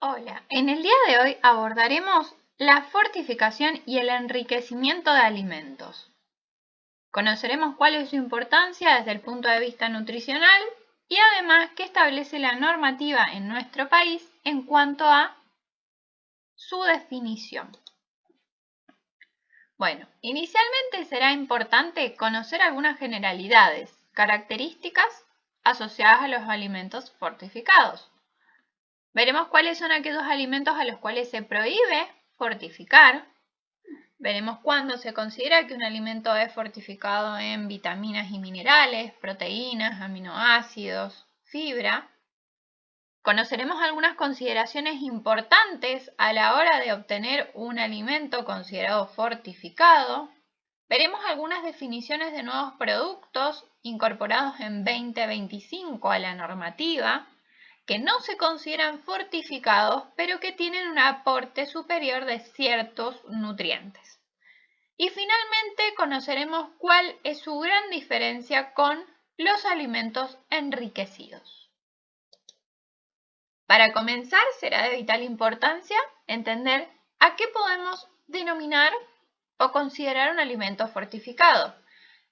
Hola, en el día de hoy abordaremos la fortificación y el enriquecimiento de alimentos. Conoceremos cuál es su importancia desde el punto de vista nutricional y además qué establece la normativa en nuestro país en cuanto a su definición. Bueno, inicialmente será importante conocer algunas generalidades, características asociadas a los alimentos fortificados. Veremos cuáles son aquellos alimentos a los cuales se prohíbe fortificar. Veremos cuándo se considera que un alimento es fortificado en vitaminas y minerales, proteínas, aminoácidos, fibra. Conoceremos algunas consideraciones importantes a la hora de obtener un alimento considerado fortificado. Veremos algunas definiciones de nuevos productos incorporados en 2025 a la normativa, que no se consideran fortificados, pero que tienen un aporte superior de ciertos nutrientes. Y finalmente conoceremos cuál es su gran diferencia con los alimentos enriquecidos. Para comenzar, será de vital importancia entender a qué podemos denominar o considerar un alimento fortificado.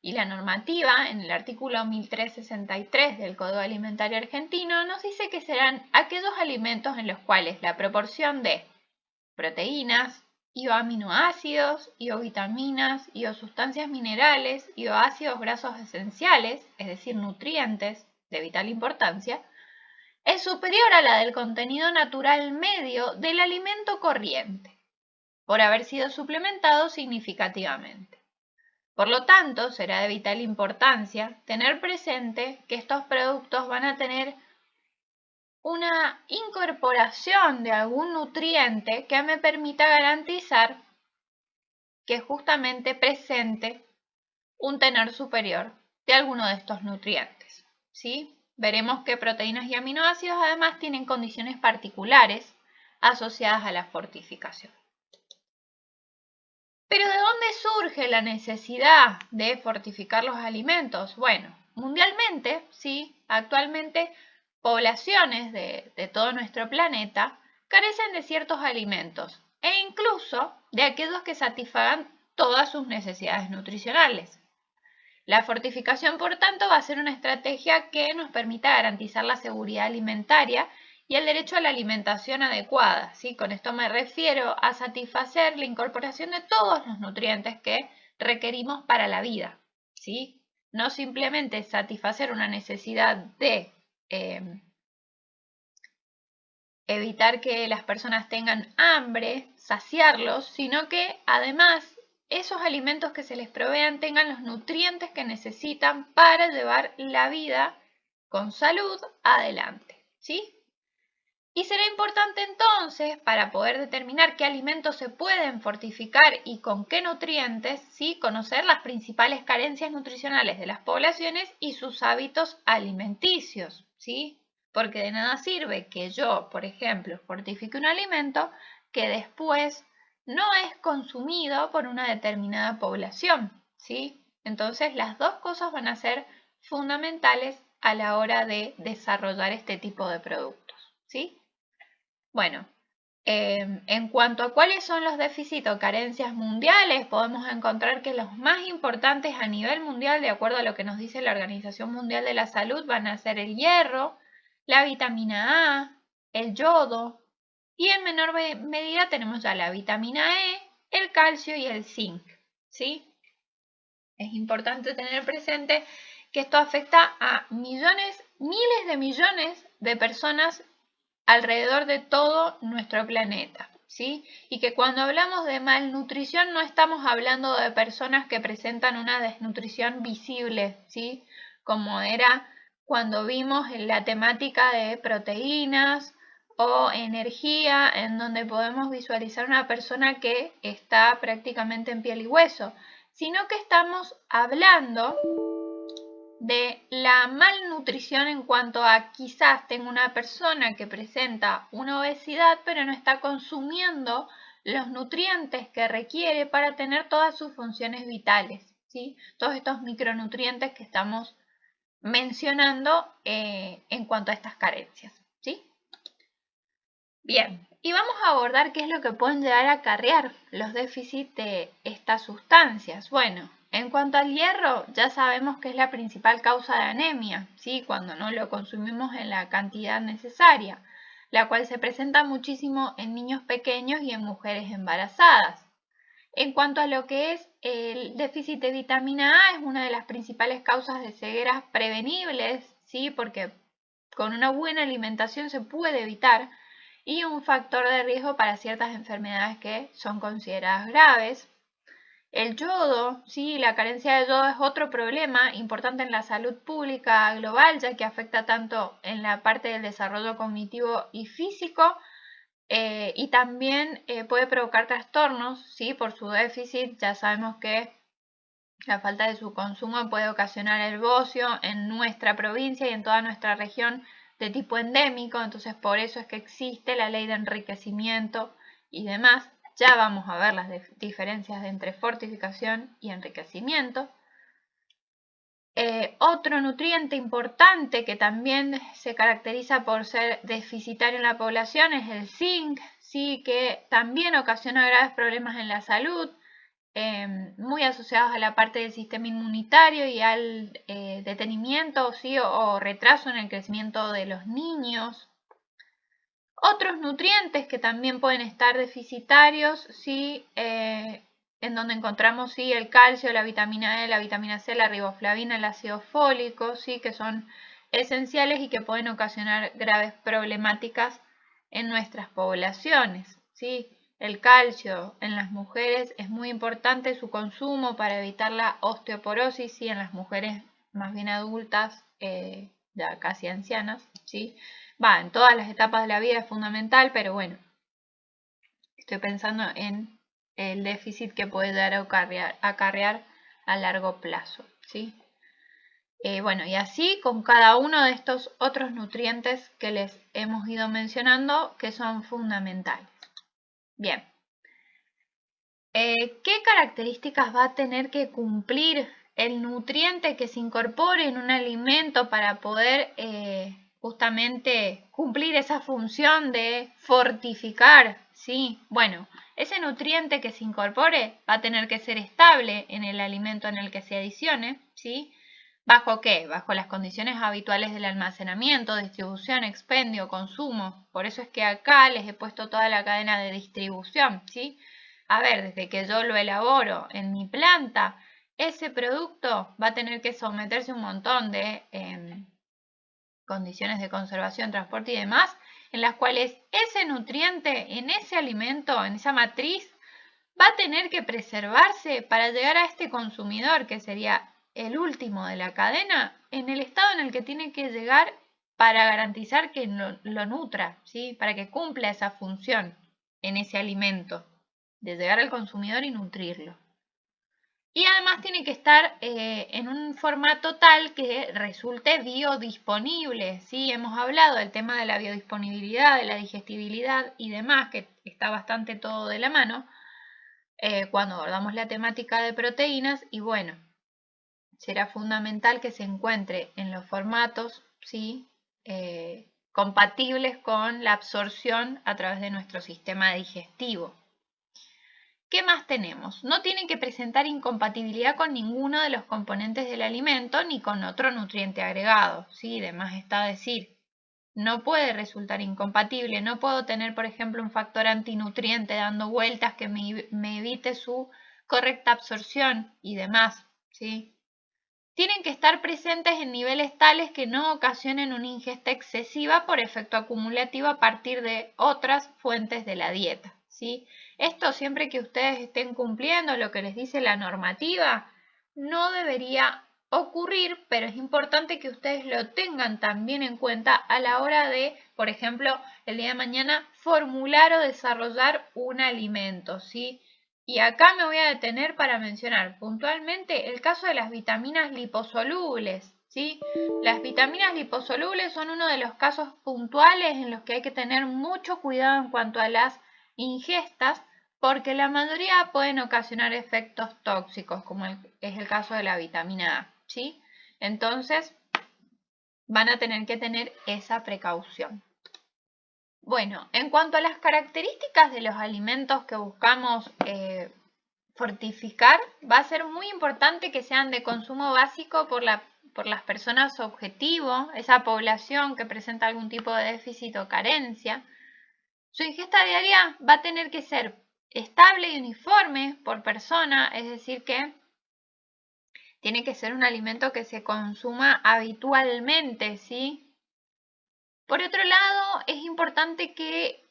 Y la normativa, en el artículo 1363 del Código Alimentario Argentino, nos dice que serán aquellos alimentos en los cuales la proporción de proteínas, aminoácidos, vitaminas, sustancias minerales, ácidos grasos esenciales, es decir, nutrientes de vital importancia, es superior a la del contenido natural medio del alimento corriente, por haber sido suplementado significativamente. Por lo tanto, será de vital importancia tener presente que estos productos van a tener una incorporación de algún nutriente que me permita garantizar que justamente presente un tenor superior de alguno de estos nutrientes, ¿sí? Veremos que proteínas y aminoácidos además tienen condiciones particulares asociadas a la fortificación. ¿Pero de dónde surge la necesidad de fortificar los alimentos? Bueno, mundialmente, sí, actualmente poblaciones de todo nuestro planeta carecen de ciertos alimentos e incluso de aquellos que satisfagan todas sus necesidades nutricionales. La fortificación, por tanto, va a ser una estrategia que nos permita garantizar la seguridad alimentaria y el derecho a la alimentación adecuada, ¿sí? Con esto me refiero a satisfacer la incorporación de todos los nutrientes que requerimos para la vida, ¿sí? No simplemente satisfacer una necesidad de evitar que las personas tengan hambre, saciarlos, sino que además esos alimentos que se les provean tengan los nutrientes que necesitan para llevar la vida con salud adelante, ¿sí? Y será importante entonces, para poder determinar qué alimentos se pueden fortificar y con qué nutrientes, ¿sí? Conocer las principales carencias nutricionales de las poblaciones y sus hábitos alimenticios, ¿sí? Porque de nada sirve que yo, por ejemplo, fortifique un alimento que después no es consumido por una determinada población, ¿sí? Entonces las dos cosas van a ser fundamentales a la hora de desarrollar este tipo de productos, ¿sí? Bueno, en cuanto a cuáles son los déficits o carencias mundiales, podemos encontrar que los más importantes a nivel mundial, de acuerdo a lo que nos dice la Organización Mundial de la Salud, van a ser el hierro, la vitamina A, el yodo y en menor medida tenemos ya la vitamina E, el calcio y el zinc, ¿sí? Es importante tener presente que esto afecta a millones, miles de millones de personas alrededor de todo nuestro planeta, ¿sí? Y que cuando hablamos de malnutrición no estamos hablando de personas que presentan una desnutrición visible, ¿sí? Como era cuando vimos la temática de proteínas o energía, en donde podemos visualizar una persona que está prácticamente en piel y hueso, sino que estamos hablando de la malnutrición en cuanto a quizás tengo una persona que presenta una obesidad pero no está consumiendo los nutrientes que requiere para tener todas sus funciones vitales, ¿sí? Todos estos micronutrientes que estamos mencionando en cuanto a estas carencias, ¿sí? Bien, y vamos a abordar qué es lo que pueden llegar a acarrear los déficits de estas sustancias. Bueno, en cuanto al hierro, ya sabemos que es la principal causa de anemia, ¿sí? Cuando no lo consumimos en la cantidad necesaria, la cual se presenta muchísimo en niños pequeños y en mujeres embarazadas. En cuanto a lo que es el déficit de vitamina A, es una de las principales causas de cegueras prevenibles, ¿sí? Porque con una buena alimentación se puede evitar, y un factor de riesgo para ciertas enfermedades que son consideradas graves. El yodo, sí, la carencia de yodo es otro problema importante en la salud pública global, ya que afecta tanto en la parte del desarrollo cognitivo y físico, y también puede provocar trastornos, ¿sí? Por su déficit. Ya sabemos que la falta de su consumo puede ocasionar el bocio en nuestra provincia y en toda nuestra región de tipo endémico, entonces por eso es que existe la ley de enriquecimiento y demás. Ya vamos a ver las diferencias entre fortificación y enriquecimiento. Otro nutriente importante que también se caracteriza por ser deficitario en la población es el zinc, sí, que también ocasiona graves problemas en la salud, muy asociados a la parte del sistema inmunitario y al detenimiento, ¿sí? o retraso en el crecimiento de los niños. Otros nutrientes que también pueden estar deficitarios, ¿sí? En donde encontramos ¿sí? el calcio, la vitamina E, la vitamina C, la riboflavina, el ácido fólico, ¿sí? que son esenciales y que pueden ocasionar graves problemáticas en nuestras poblaciones. ¿Sí? El calcio en las mujeres es muy importante su consumo para evitar la osteoporosis, ¿sí? En las mujeres más bien adultas, ya casi ancianas, ¿sí? En todas las etapas de la vida es fundamental, pero bueno, estoy pensando en el déficit que puede dar a acarrear a largo plazo, ¿sí? Bueno, y así con cada uno de estos otros nutrientes que les hemos ido mencionando que son fundamentales. Bien, ¿qué características va a tener que cumplir el nutriente que se incorpore en un alimento para poder justamente cumplir esa función de fortificar? ¿Sí? Bueno, ese nutriente que se incorpore va a tener que ser estable en el alimento en el que se adicione, ¿sí? ¿Bajo qué? Bajo las condiciones habituales del almacenamiento, distribución, expendio, consumo. Por eso es que acá les he puesto toda la cadena de distribución, ¿sí? A ver, desde que yo lo elaboro en mi planta, ese producto va a tener que someterse a un montón de condiciones de conservación, transporte y demás, en las cuales ese nutriente en ese alimento, en esa matriz, va a tener que preservarse para llegar a este consumidor, que sería el último de la cadena, en el estado en el que tiene que llegar para garantizar que lo nutra, ¿sí? Para que cumpla esa función en ese alimento, de llegar al consumidor y nutrirlo. Y además tiene que estar en un formato tal que resulte biodisponible, ¿sí? Hemos hablado del tema de la biodisponibilidad, de la digestibilidad y demás, que está bastante todo de la mano cuando abordamos la temática de proteínas, y bueno, será fundamental que se encuentre en los formatos, ¿sí? Compatibles con la absorción a través de nuestro sistema digestivo. ¿Qué más tenemos? No tienen que presentar incompatibilidad con ninguno de los componentes del alimento ni con otro nutriente agregado, ¿sí? De más está decir, no puede resultar incompatible. No puedo tener, por ejemplo, un factor antinutriente dando vueltas que me evite su correcta absorción y demás, ¿sí? Tienen que estar presentes en niveles tales que no ocasionen una ingesta excesiva por efecto acumulativo a partir de otras fuentes de la dieta, ¿sí? Esto siempre que ustedes estén cumpliendo lo que les dice la normativa, no debería ocurrir, pero es importante que ustedes lo tengan también en cuenta a la hora de, por ejemplo, el día de mañana formular o desarrollar un alimento, ¿sí? Y acá me voy a detener para mencionar puntualmente el caso de las vitaminas liposolubles, ¿sí? Las vitaminas liposolubles son uno de los casos puntuales en los que hay que tener mucho cuidado en cuanto a las ingestas, porque la mayoría pueden ocasionar efectos tóxicos, como es el caso de la vitamina A, ¿sí? Entonces, van a tener que tener esa precaución. Bueno, en cuanto a las características de los alimentos que buscamos fortificar, va a ser muy importante que sean de consumo básico por las personas objetivo, esa población que presenta algún tipo de déficit o carencia. Su ingesta diaria va a tener que ser estable y uniforme por persona, es decir que tiene que ser un alimento que se consuma habitualmente, ¿sí? Por otro lado, es importante que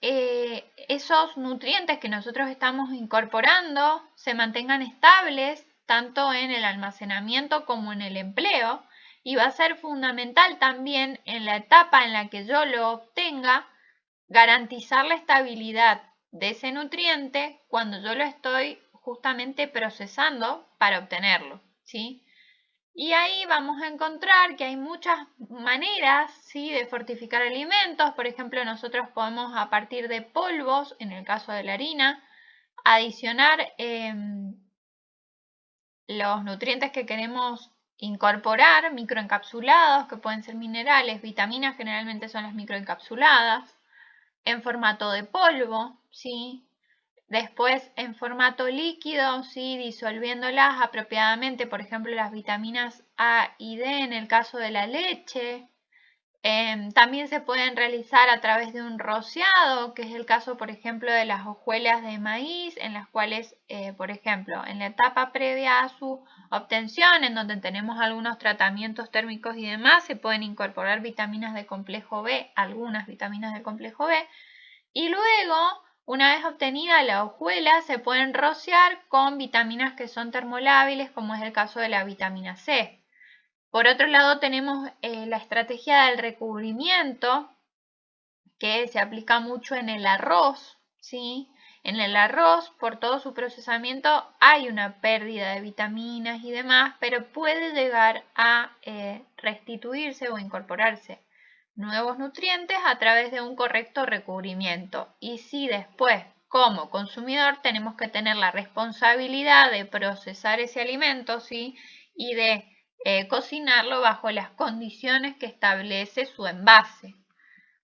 esos nutrientes que nosotros estamos incorporando se mantengan estables tanto en el almacenamiento como en el empleo, y va a ser fundamental también en la etapa en la que yo lo obtenga garantizar la estabilidad de ese nutriente cuando yo lo estoy justamente procesando para obtenerlo, ¿sí? Y ahí vamos a encontrar que hay muchas maneras, ¿sí?, de fortificar alimentos. Por ejemplo, nosotros podemos, a partir de polvos, en el caso de la harina, adicionar los nutrientes que queremos incorporar, microencapsulados, que pueden ser minerales, vitaminas, generalmente son las microencapsuladas, en formato de polvo, ¿sí? Después en formato líquido, ¿sí?, disolviéndolas apropiadamente, por ejemplo las vitaminas A y D en el caso de la leche. También se pueden realizar a través de un rociado, que es el caso, por ejemplo, de las hojuelas de maíz, en las cuales, por ejemplo, en la etapa previa a su obtención, en donde tenemos algunos tratamientos térmicos y demás, se pueden incorporar vitaminas de complejo B, algunas vitaminas de complejo B, y luego, una vez obtenida la hojuela, se pueden rociar con vitaminas que son termolábiles, como es el caso de la vitamina C. Por otro lado, tenemos la estrategia del recubrimiento, que se aplica mucho en el arroz, ¿sí? En el arroz, por todo su procesamiento, hay una pérdida de vitaminas y demás, pero puede llegar a restituirse o incorporarse nuevos nutrientes a través de un correcto recubrimiento. Y si después, como consumidor, tenemos que tener la responsabilidad de procesar ese alimento, ¿sí?, y de cocinarlo bajo las condiciones que establece su envase.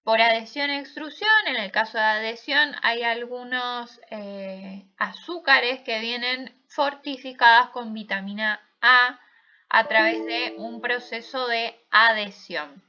Por adhesión e extrusión, en el caso de adhesión hay algunos azúcares que vienen fortificadas con vitamina A través de un proceso de adhesión.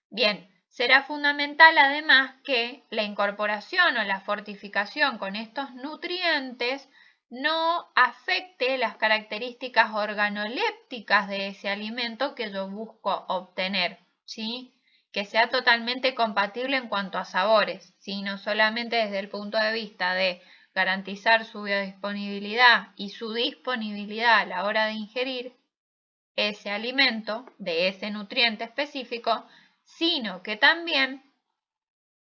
Bien, será fundamental además que la incorporación o la fortificación con estos nutrientes no afecte las características organolépticas de ese alimento que yo busco obtener, ¿sí? Que sea totalmente compatible en cuanto a sabores, ¿sí? No solamente desde el punto de vista de garantizar su biodisponibilidad y su disponibilidad a la hora de ingerir ese alimento, de ese nutriente específico, sino que también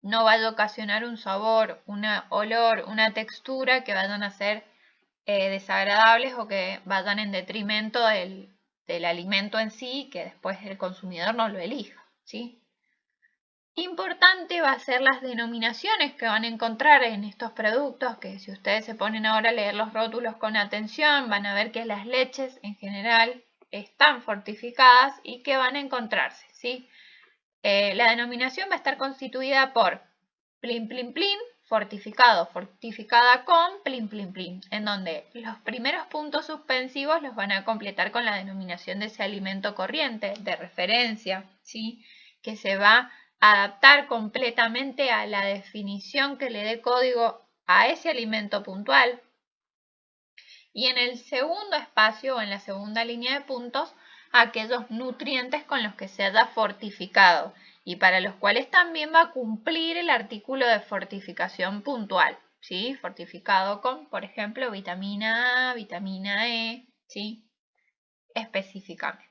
no vaya a ocasionar un sabor, un olor, una textura que vayan a ser desagradables o que vayan en detrimento del alimento en sí, que después el consumidor no lo elija, ¿sí? Importante va a ser las denominaciones que van a encontrar en estos productos, que si ustedes se ponen ahora a leer los rótulos con atención, van a ver que las leches en general están fortificadas y que van a encontrarse, ¿sí? La denominación va a estar constituida por plin plin plin, fortificado, fortificada con plin plin plin, en donde los primeros puntos suspensivos los van a completar con la denominación de ese alimento corriente, de referencia, ¿sí?, que se va a adaptar completamente a la definición que le dé código a ese alimento puntual. Y en el segundo espacio o en la segunda línea de puntos, aquellos nutrientes con los que se haya fortificado y para los cuales también va a cumplir el artículo de fortificación puntual, ¿sí? Fortificado con, por ejemplo, vitamina A, vitamina E, ¿sí?, específicamente.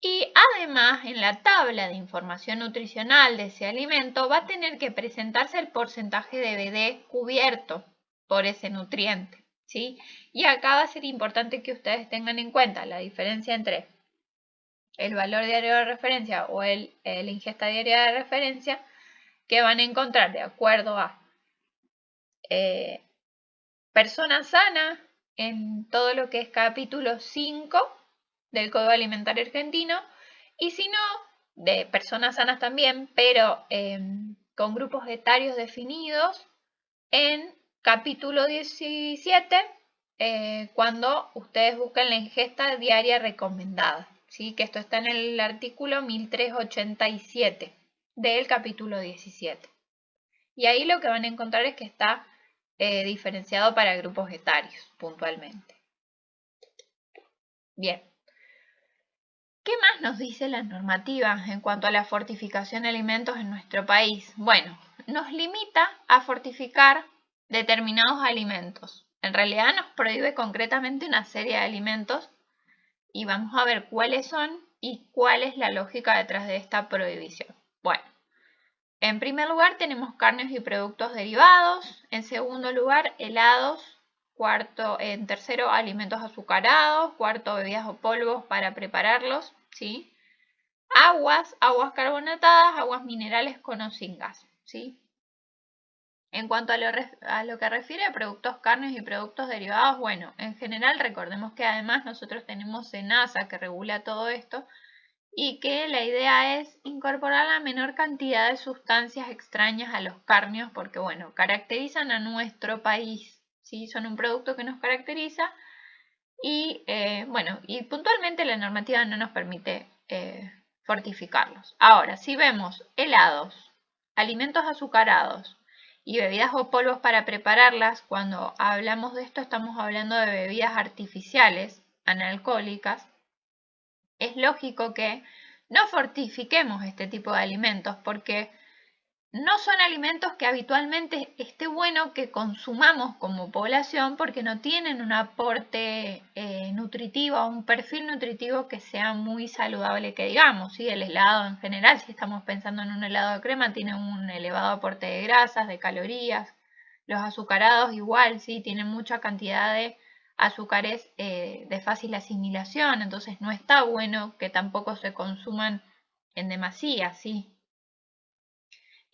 Y además, en la tabla de información nutricional de ese alimento va a tener que presentarse el porcentaje de BD cubierto por ese nutriente, ¿sí? Y acá va a ser importante que ustedes tengan en cuenta la diferencia entre el valor diario de referencia o la ingesta diaria de referencia, que van a encontrar de acuerdo a persona sana en todo lo que es capítulo 5 del Código Alimentario Argentino, y si no, de personas sanas también, pero con grupos etarios definidos en capítulo 17, cuando ustedes buscan la ingesta diaria recomendada, ¿sí? Que esto está en el artículo 1387 del capítulo 17. Y ahí lo que van a encontrar es que está diferenciado para grupos etarios, puntualmente. Bien. ¿Qué más nos dice la normativa en cuanto a la fortificación de alimentos en nuestro país? Bueno, nos limita a fortificar determinados alimentos. En realidad nos prohíbe concretamente una serie de alimentos y vamos a ver cuáles son y cuál es la lógica detrás de esta prohibición. Bueno, en primer lugar tenemos carnes y productos derivados. En segundo lugar, helados. En tercero, alimentos azucarados. Cuarto, bebidas o polvos para prepararlos, ¿sí? Aguas carbonatadas, aguas minerales con o sin gas, ¿sí? En cuanto a lo que refiere a productos carnes y productos derivados, bueno, en general recordemos que además nosotros tenemos SENASA que regula todo esto y que la idea es incorporar la menor cantidad de sustancias extrañas a los cárneos porque, bueno, caracterizan a nuestro país, ¿sí? Son un producto que nos caracteriza y, bueno, y puntualmente la normativa no nos permite fortificarlos. Ahora, si vemos helados, alimentos azucarados y bebidas o polvos para prepararlas, cuando hablamos de esto estamos hablando de bebidas artificiales, analcohólicas, es lógico que no fortifiquemos este tipo de alimentos porque no son alimentos que habitualmente esté bueno que consumamos como población porque no tienen un aporte nutritivo, un perfil nutritivo que sea muy saludable que digamos, ¿sí? El helado en general, si estamos pensando en un helado de crema, tiene un elevado aporte de grasas, de calorías. Los azucarados igual, ¿sí? Tienen mucha cantidad de azúcares de fácil asimilación, entonces no está bueno que tampoco se consuman en demasía, ¿sí?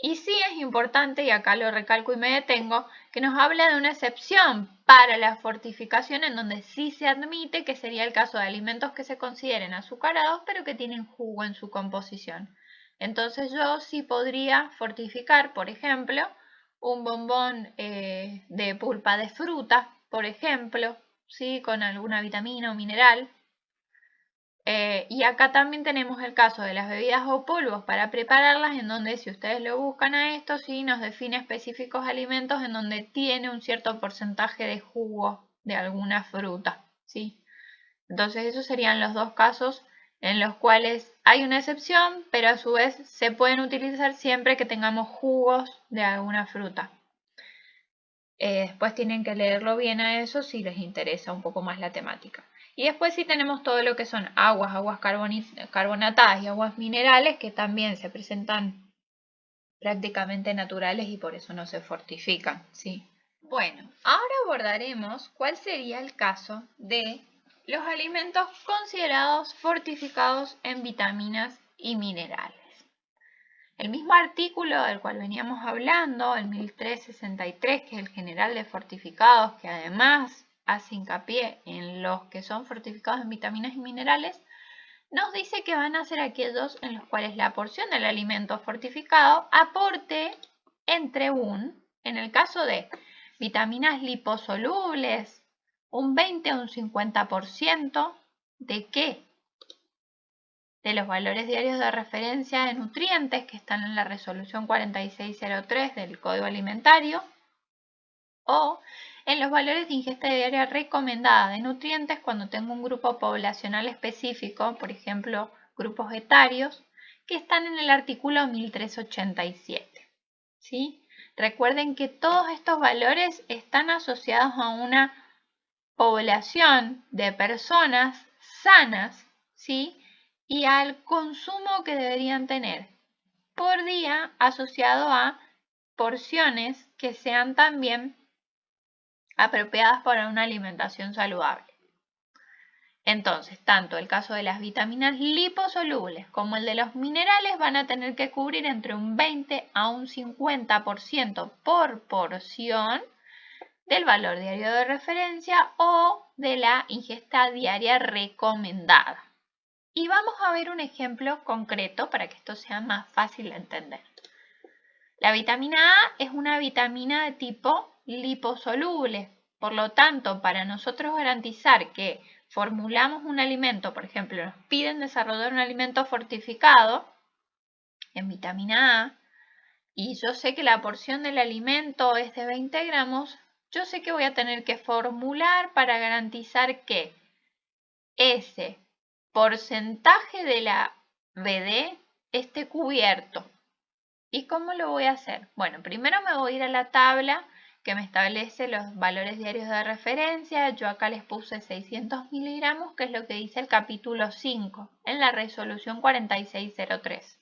Y sí es importante, y acá lo recalco y me detengo, que nos habla de una excepción para la fortificación en donde sí se admite que sería el caso de alimentos que se consideren azucarados pero que tienen jugo en su composición. Entonces yo sí podría fortificar, por ejemplo, un bombón de pulpa de fruta, por ejemplo, ¿sí? Con alguna vitamina o mineral. Y acá también tenemos el caso de las bebidas o polvos para prepararlas, en donde si ustedes lo buscan a esto, sí nos define específicos alimentos en donde tiene un cierto porcentaje de jugo de alguna fruta, ¿sí? Entonces esos serían los dos casos en los cuales hay una excepción, pero a su vez se pueden utilizar siempre que tengamos jugos de alguna fruta. Después tienen que leerlo bien a eso si les interesa un poco más la temática. Y después sí tenemos todo lo que son aguas carbonatadas y aguas minerales que también se presentan prácticamente naturales y por eso no se fortifican, ¿sí? Bueno, ahora abordaremos cuál sería el caso de los alimentos considerados fortificados en vitaminas y minerales. El mismo artículo del cual veníamos hablando, el 1363, que es el general de fortificados, que además hace hincapié en los que son fortificados en vitaminas y minerales, nos dice que van a ser aquellos en los cuales la porción del alimento fortificado aporte entre en el caso de vitaminas liposolubles, un 20 o un 50%, ¿de qué? De los valores diarios de referencia de nutrientes que están en la resolución 4603 del Código Alimentario o en los valores de ingesta diaria recomendada de nutrientes cuando tengo un grupo poblacional específico, por ejemplo, grupos etarios, que están en el artículo 1387. ¿Sí? Recuerden que todos estos valores están asociados a una población de personas sanas, ¿sí? Y al consumo que deberían tener por día asociado a porciones que sean también apropiadas para una alimentación saludable. Entonces, tanto el caso de las vitaminas liposolubles como el de los minerales van a tener que cubrir entre un 20 a un 50% por porción del valor diario de referencia o de la ingesta diaria recomendada. Y vamos a ver un ejemplo concreto para que esto sea más fácil de entender. La vitamina A es una vitamina de tipo liposoluble. Por lo tanto, para nosotros garantizar que formulamos un alimento, por ejemplo, nos piden desarrollar un alimento fortificado en vitamina A, y yo sé que la porción del alimento es de 20 gramos, yo sé que voy a tener que formular para garantizar que ese porcentaje de la BD esté cubierto. ¿Y cómo lo voy a hacer? Bueno, primero me voy a ir a la tabla que me establece los valores diarios de referencia. Yo acá les puse 600 miligramos, que es lo que dice el capítulo 5 en la resolución 4603.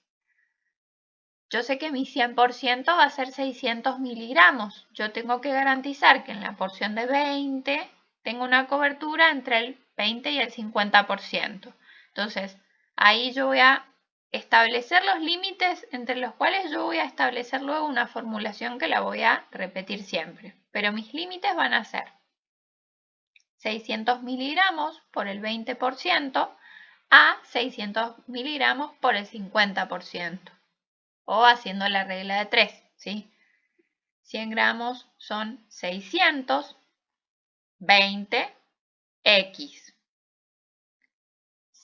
Yo sé que mi 100% va a ser 600 miligramos. Yo tengo que garantizar que en la porción de 20 tengo una cobertura entre el 20 y el 50%. Entonces, ahí yo voy a establecer los límites entre los cuales yo voy a establecer luego una formulación que la voy a repetir siempre. Pero mis límites van a ser 600 miligramos por el 20% a 600 miligramos por el 50%. O haciendo la regla de 3, ¿sí? 100 gramos son 600, 20, X.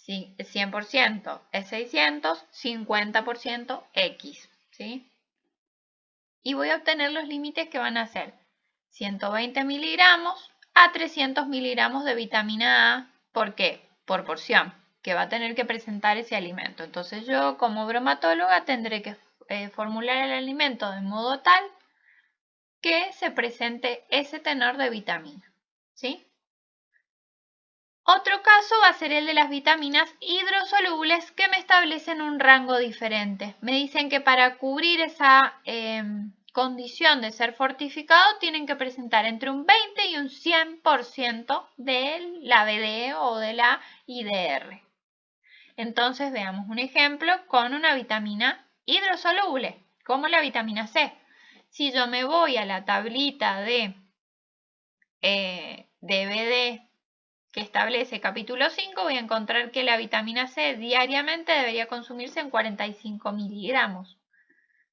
100% es 600, 50% X, ¿sí? Y voy a obtener los límites que van a ser 120 miligramos a 300 miligramos de vitamina A. ¿Por qué? Por porción que va a tener que presentar ese alimento. Entonces yo como bromatóloga tendré que formular el alimento de modo tal que se presente ese tenor de vitamina, ¿sí? Otro caso va a ser el de las vitaminas hidrosolubles que me establecen un rango diferente. Me dicen que para cubrir esa condición de ser fortificado tienen que presentar entre un 20 y un 100% de la BD o de la IDR. Entonces veamos un ejemplo con una vitamina hidrosoluble, como la vitamina C. Si yo me voy a la tablita de BD que establece capítulo 5, voy a encontrar que la vitamina C diariamente debería consumirse en 45 miligramos.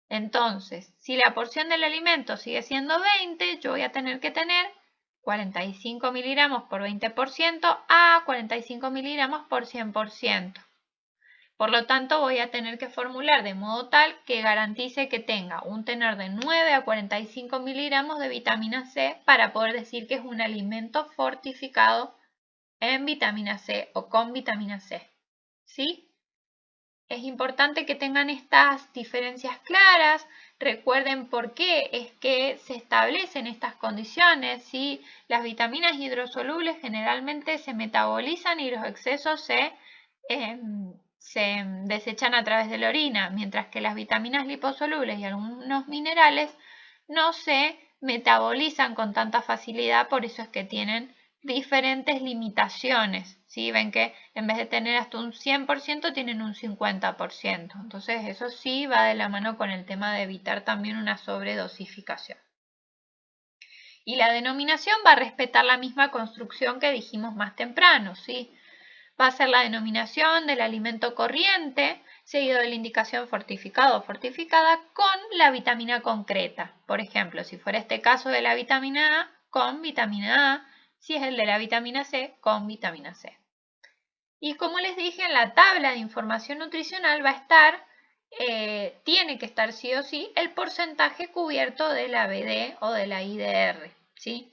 Entonces, si la porción del alimento sigue siendo 20, yo voy a tener que tener 45 miligramos por 20% a 45 miligramos por 100%. Por lo tanto, voy a tener que formular de modo tal que garantice que tenga un tenor de 9 a 45 miligramos de vitamina C para poder decir que es un alimento fortificado en vitamina C o con vitamina C. ¿Sí? Es importante que tengan estas diferencias claras. Recuerden por qué es que se establecen estas condiciones. ¿Sí? Las vitaminas hidrosolubles generalmente se metabolizan y los excesos se desechan a través de la orina, mientras que las vitaminas liposolubles y algunos minerales no se metabolizan con tanta facilidad, por eso es que tienen diferentes limitaciones, ¿sí? Ven que en vez de tener hasta un 100% tienen un 50%, entonces eso sí va de la mano con el tema de evitar también una sobredosificación. Y la denominación va a respetar la misma construcción que dijimos más temprano, ¿sí? Va a ser la denominación del alimento corriente, seguido de la indicación fortificado o fortificada con la vitamina concreta. Por ejemplo, si fuera este caso de la vitamina A, con vitamina A, si es el de la vitamina C, con vitamina C. Y como les dije, en la tabla de información nutricional va a estar, tiene que estar sí o sí, el porcentaje cubierto de la BD o de la IDR, ¿sí?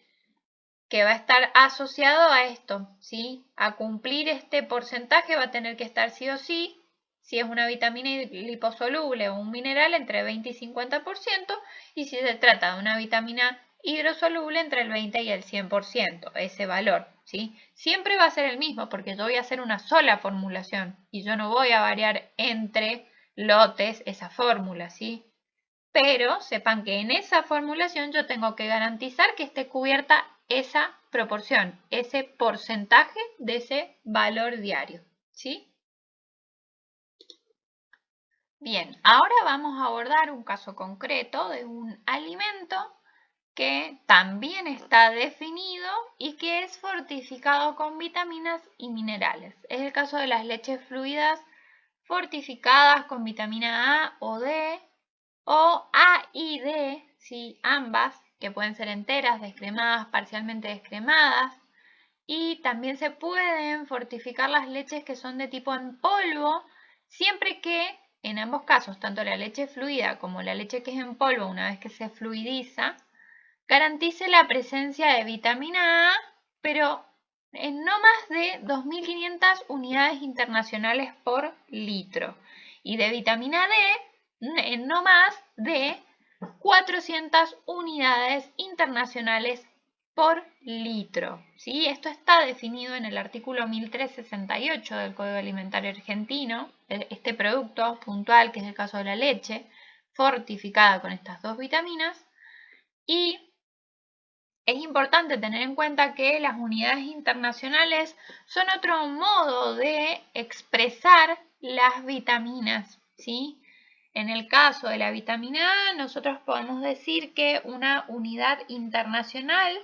Que va a estar asociado a esto, ¿sí? A cumplir este porcentaje va a tener que estar sí o sí, si es una vitamina liposoluble o un mineral, entre 20 y 50%, y si se trata de una vitamina hidrosoluble, entre el 20 y el 100%, ese valor, ¿sí? Siempre va a ser el mismo porque yo voy a hacer una sola formulación y yo no voy a variar entre lotes esa fórmula, ¿sí? Pero sepan que en esa formulación yo tengo que garantizar que esté cubierta esa proporción, ese porcentaje de ese valor diario, ¿sí? Bien, ahora vamos a abordar un caso concreto de un alimento que también está definido y que es fortificado con vitaminas y minerales. Es el caso de las leches fluidas fortificadas con vitamina A o D, o A y D, ¿sí? Ambas, que pueden ser enteras, descremadas, parcialmente descremadas. Y también se pueden fortificar las leches que son de tipo en polvo, siempre que en ambos casos, tanto la leche fluida como la leche que es en polvo, una vez que se fluidiza, garantice la presencia de vitamina A, pero en no más de 2.500 unidades internacionales por litro. Y de vitamina D en no más de 400 unidades internacionales por litro. ¿Sí? Esto está definido en el artículo 1368 del Código Alimentario Argentino. Este producto puntual, que es el caso de la leche, fortificada con estas dos vitaminas. Y es importante tener en cuenta que las unidades internacionales son otro modo de expresar las vitaminas, ¿sí? En el caso de la vitamina A, nosotros podemos decir que una unidad internacional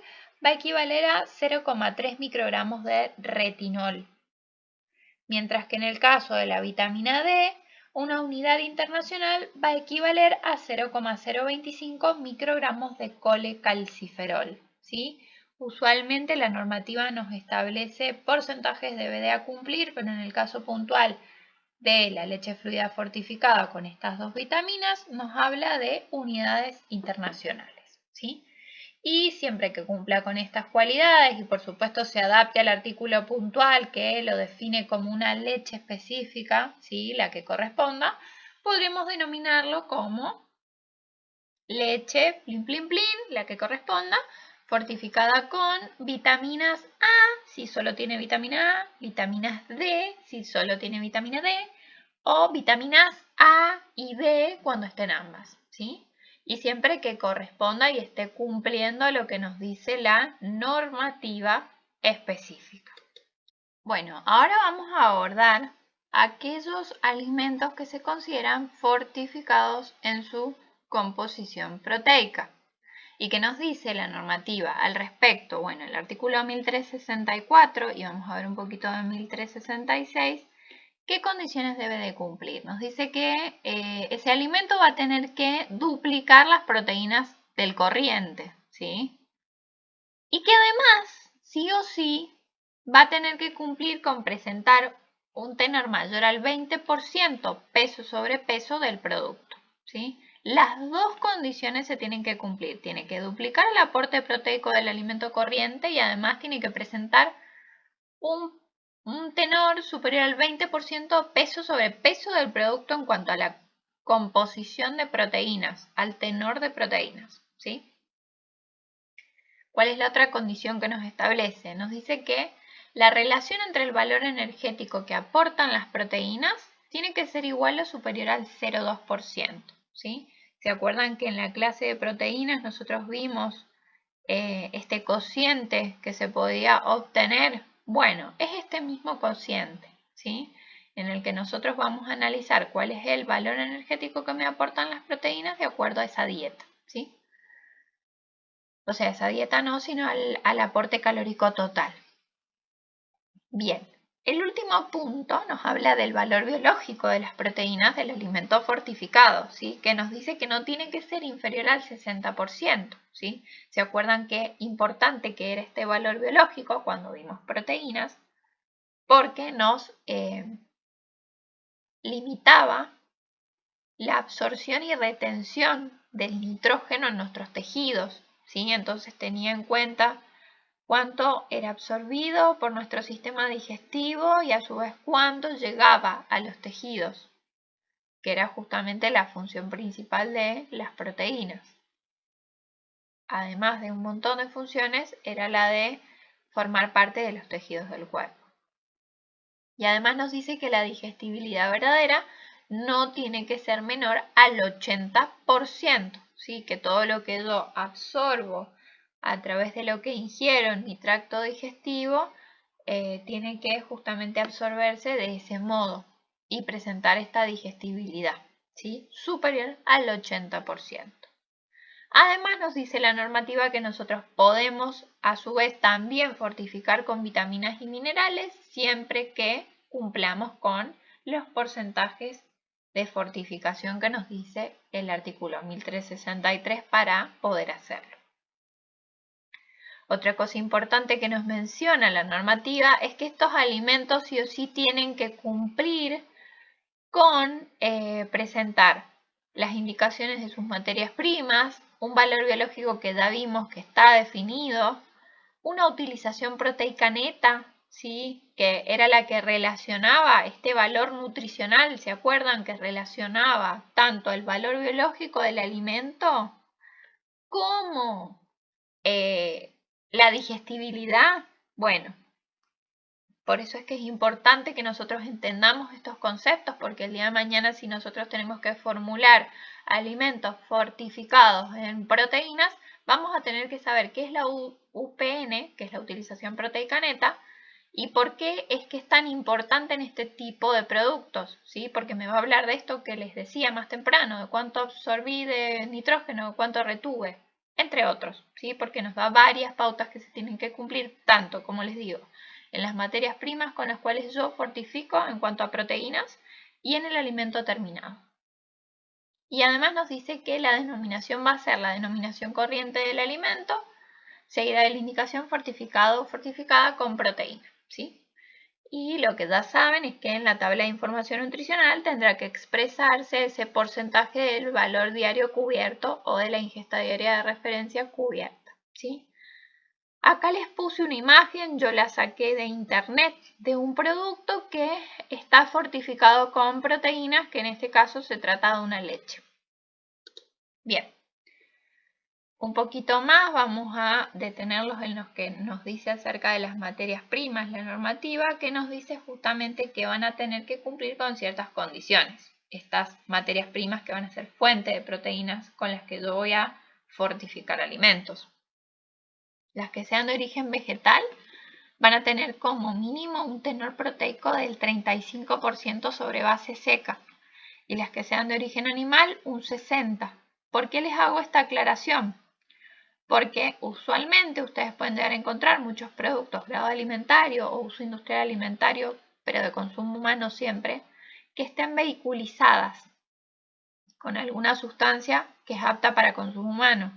va a equivaler a 0,3 microgramos de retinol. Mientras que en el caso de la vitamina D, una unidad internacional va a equivaler a 0,025 microgramos de colecalciferol, ¿sí? Usualmente la normativa nos establece porcentajes de BD a cumplir, pero en el caso puntual de la leche fluida fortificada con estas dos vitaminas nos habla de unidades internacionales, ¿sí? Y siempre que cumpla con estas cualidades y por supuesto se adapte al artículo puntual que lo define como una leche específica, ¿sí? La que corresponda, podremos denominarlo como leche plin plin plin, la que corresponda, fortificada con vitaminas A, si solo tiene vitamina A, vitaminas D, si solo tiene vitamina D, o vitaminas A y D cuando estén ambas, ¿sí? Y siempre que corresponda y esté cumpliendo lo que nos dice la normativa específica. Bueno, ahora vamos a abordar aquellos alimentos que se consideran fortificados en su composición proteica. ¿Y qué nos dice la normativa al respecto? Bueno, el artículo 1364, y vamos a ver un poquito de 1366, ¿qué condiciones debe de cumplir? Nos dice que ese alimento va a tener que duplicar las proteínas del corriente, ¿sí? Y que además, sí o sí, va a tener que cumplir con presentar un tenor mayor al 20% peso sobre peso del producto, ¿sí? Las dos condiciones se tienen que cumplir. Tiene que duplicar el aporte proteico del alimento corriente y además tiene que presentar un tenor superior al 20% peso sobre peso del producto en cuanto a la composición de proteínas, al tenor de proteínas, ¿sí? ¿Cuál es la otra condición que nos establece? Nos dice que la relación entre el valor energético que aportan las proteínas tiene que ser igual o superior al 0,2%, ¿sí? ¿Se acuerdan que en la clase de proteínas nosotros vimos este cociente que se podía obtener? Bueno, es este mismo cociente, ¿sí? En el que nosotros vamos a analizar cuál es el valor energético que me aportan las proteínas de acuerdo a esa dieta, ¿sí? O sea, esa dieta no, sino al aporte calórico total. Bien, el último punto nos habla del valor biológico de las proteínas del alimento fortificado, ¿sí? Que nos dice que no tiene que ser inferior al 60%, ¿sí? ¿Se acuerdan qué importante que era este valor biológico cuando vimos proteínas? Porque nos limitaba la absorción y retención del nitrógeno en nuestros tejidos, ¿sí? Entonces tenía en cuenta cuánto era absorbido por nuestro sistema digestivo y a su vez cuánto llegaba a los tejidos, que era justamente la función principal de las proteínas. Además de un montón de funciones, era la de formar parte de los tejidos del cuerpo. Y además nos dice que la digestibilidad verdadera no tiene que ser menor al 80%, ¿sí? Que todo lo que yo absorbo a través de lo que ingiero en mi tracto digestivo tiene que justamente absorberse de ese modo y presentar esta digestibilidad, ¿sí? Superior al 80%. Además nos dice la normativa que nosotros podemos a su vez también fortificar con vitaminas y minerales siempre que cumplamos con los porcentajes de fortificación que nos dice el artículo 1363 para poder hacerlo. Otra cosa importante que nos menciona la normativa es que estos alimentos sí o sí tienen que cumplir con presentar las indicaciones de sus materias primas, un valor biológico que ya vimos que está definido, una utilización proteica neta, ¿sí? Que era la que relacionaba este valor nutricional, ¿se acuerdan? Que relacionaba tanto el valor biológico del alimento como la digestibilidad. Bueno, por eso es que es importante que nosotros entendamos estos conceptos, porque el día de mañana si nosotros tenemos que formular alimentos fortificados en proteínas, vamos a tener que saber qué es la UPN, que es la utilización proteica neta, y por qué es que es tan importante en este tipo de productos, ¿sí? Porque me va a hablar de esto que les decía más temprano, de cuánto absorbí de nitrógeno, cuánto retuve, entre otros, ¿sí? Porque nos da varias pautas que se tienen que cumplir, tanto como les digo, en las materias primas con las cuales yo fortifico en cuanto a proteínas y en el alimento terminado. Y además nos dice que la denominación va a ser la denominación corriente del alimento, seguida de la indicación fortificado o fortificada con proteína, ¿sí? Y lo que ya saben es que en la tabla de información nutricional tendrá que expresarse ese porcentaje del valor diario cubierto o de la ingesta diaria de referencia cubierta, ¿sí? Acá les puse una imagen, yo la saqué de internet, de un producto que está fortificado con proteínas, que en este caso se trata de una leche. Bien, un poquito más vamos a detenerlos en lo que nos dice acerca de las materias primas, la normativa, que nos dice justamente que van a tener que cumplir con ciertas condiciones. Estas materias primas que van a ser fuente de proteínas con las que yo voy a fortificar alimentos. Las que sean de origen vegetal van a tener como mínimo un tenor proteico del 35% sobre base seca y las que sean de origen animal un 60%. ¿Por qué les hago esta aclaración? Porque usualmente ustedes pueden llegar a encontrar muchos productos grado alimentario o uso industrial alimentario, pero de consumo humano siempre, que estén vehiculizadas con alguna sustancia que es apta para consumo humano.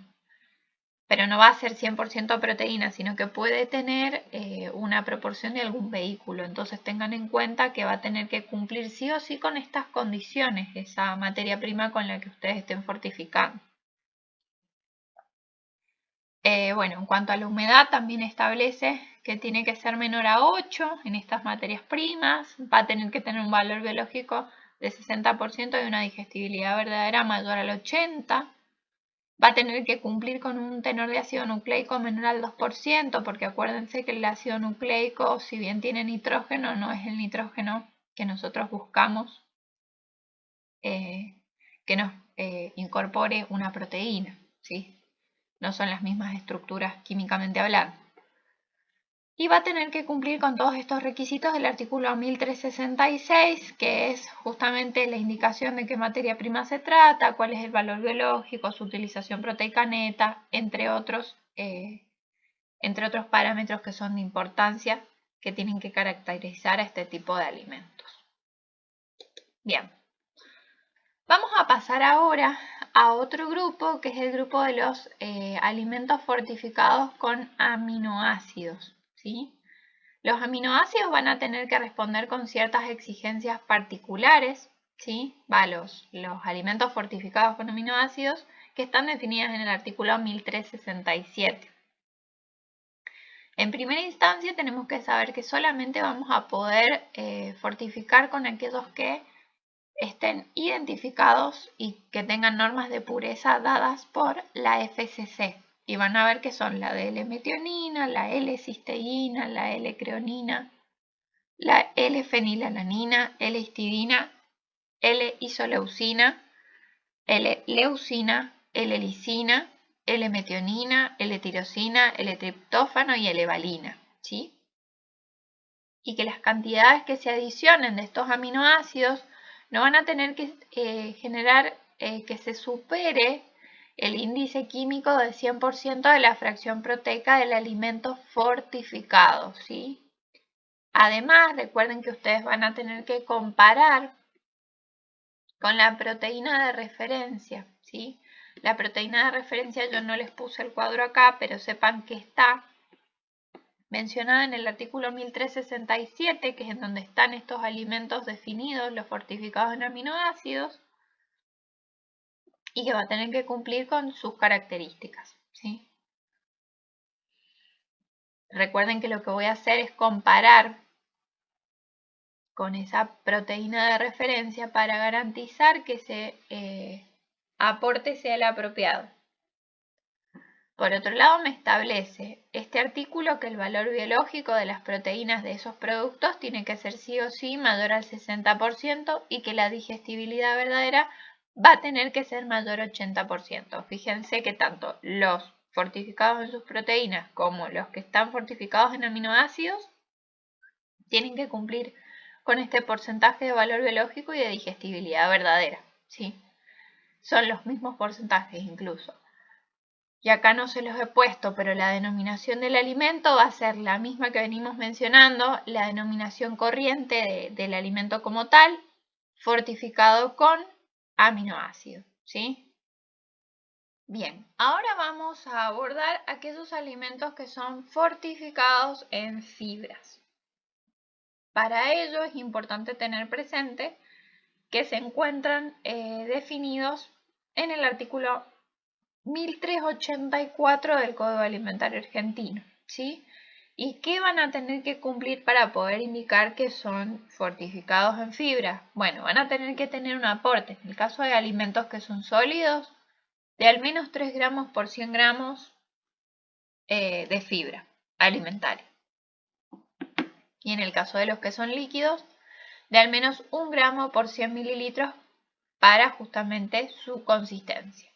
Pero no va a ser 100% proteína, sino que puede tener una proporción de algún vehículo. Entonces tengan en cuenta que va a tener que cumplir sí o sí con estas condiciones, esa materia prima con la que ustedes estén fortificando. Bueno, en cuanto a la humedad, también establece que tiene que ser menor a 8 en estas materias primas, va a tener que tener un valor biológico de 60% y una digestibilidad verdadera mayor al 80%. Va a tener que cumplir con un tenor de ácido nucleico menor al 2%, porque acuérdense que el ácido nucleico, si bien tiene nitrógeno, no es el nitrógeno que nosotros buscamos que nos incorpore una proteína, ¿sí? No son las mismas estructuras químicamente hablando. Y va a tener que cumplir con todos estos requisitos del artículo 1366, que es justamente la indicación de qué materia prima se trata, cuál es el valor biológico, su utilización proteica neta, entre otros parámetros que son de importancia que tienen que caracterizar a este tipo de alimentos. Bien, vamos a pasar ahora a otro grupo, que es el grupo de los alimentos fortificados con aminoácidos, ¿sí? Los aminoácidos van a tener que responder con ciertas exigencias particulares, ¿sí? Los alimentos fortificados con aminoácidos que están definidas en el artículo 1367. En primera instancia tenemos que saber que solamente vamos a poder fortificar con aquellos que estén identificados y que tengan normas de pureza dadas por la FCC. Y van a ver que son la de L-metionina, la L-cisteína, la L-creonina, la L-fenilalanina, L-histidina, L-isoleucina, L-leucina, L-lisina, L-metionina, L-tirosina, L-triptófano y L-valina, ¿sí? Y que las cantidades que se adicionen de estos aminoácidos no van a tener que generar que se supere el índice químico de 100% de la fracción proteica del alimento fortificado, ¿sí? Además, recuerden que ustedes van a tener que comparar con la proteína de referencia, ¿sí? La proteína de referencia yo no les puse el cuadro acá, pero sepan que está mencionada en el artículo 1367, que es en donde están estos alimentos definidos, los fortificados en aminoácidos, y que va a tener que cumplir con sus características, ¿sí? Recuerden que lo que voy a hacer es comparar con esa proteína de referencia para garantizar que ese aporte sea el apropiado. Por otro lado, me establece este artículo que el valor biológico de las proteínas de esos productos tiene que ser sí o sí mayor al 60% y que la digestibilidad verdadera va a tener que ser mayor al 80%. Fíjense que tanto los fortificados en sus proteínas como los que están fortificados en aminoácidos tienen que cumplir con este porcentaje de valor biológico y de digestibilidad verdadera, ¿sí? Son los mismos porcentajes incluso. Y acá no se los he puesto, pero la denominación del alimento va a ser la misma que venimos mencionando, la denominación corriente del alimento como tal, fortificado con aminoácidos, ¿sí? Bien, ahora vamos a abordar aquellos alimentos que son fortificados en fibras. Para ello es importante tener presente que se encuentran definidos en el artículo 1384 del Código Alimentario Argentino, ¿sí? ¿Y qué van a tener que cumplir para poder indicar que son fortificados en fibra? Bueno, van a tener que tener un aporte, en el caso de alimentos que son sólidos, de al menos 3 gramos por 100 gramos de fibra alimentaria. Y en el caso de los que son líquidos, de al menos 1 gramo por 100 mililitros para justamente su consistencia.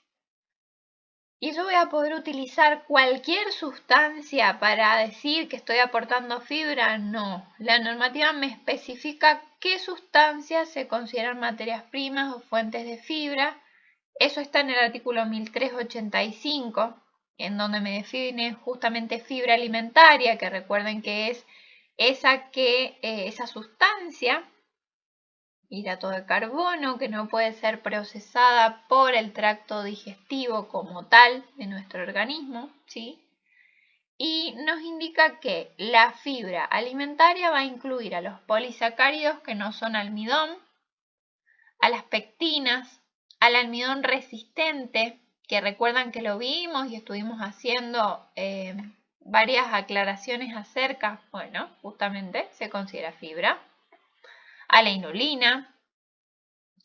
Y yo voy a poder utilizar cualquier sustancia para decir que estoy aportando fibra. No, la normativa me especifica qué sustancias se consideran materias primas o fuentes de fibra. Eso está en el artículo 1385, en donde me define justamente fibra alimentaria, que recuerden que es esa sustancia, hidrato de carbono, que no puede ser procesada por el tracto digestivo como tal de nuestro organismo, ¿sí? Y nos indica que la fibra alimentaria va a incluir a los polisacáridos que no son almidón, a las pectinas, al almidón resistente, que recuerdan que lo vimos y estuvimos haciendo varias aclaraciones acerca, bueno, justamente se considera fibra, a la inulina,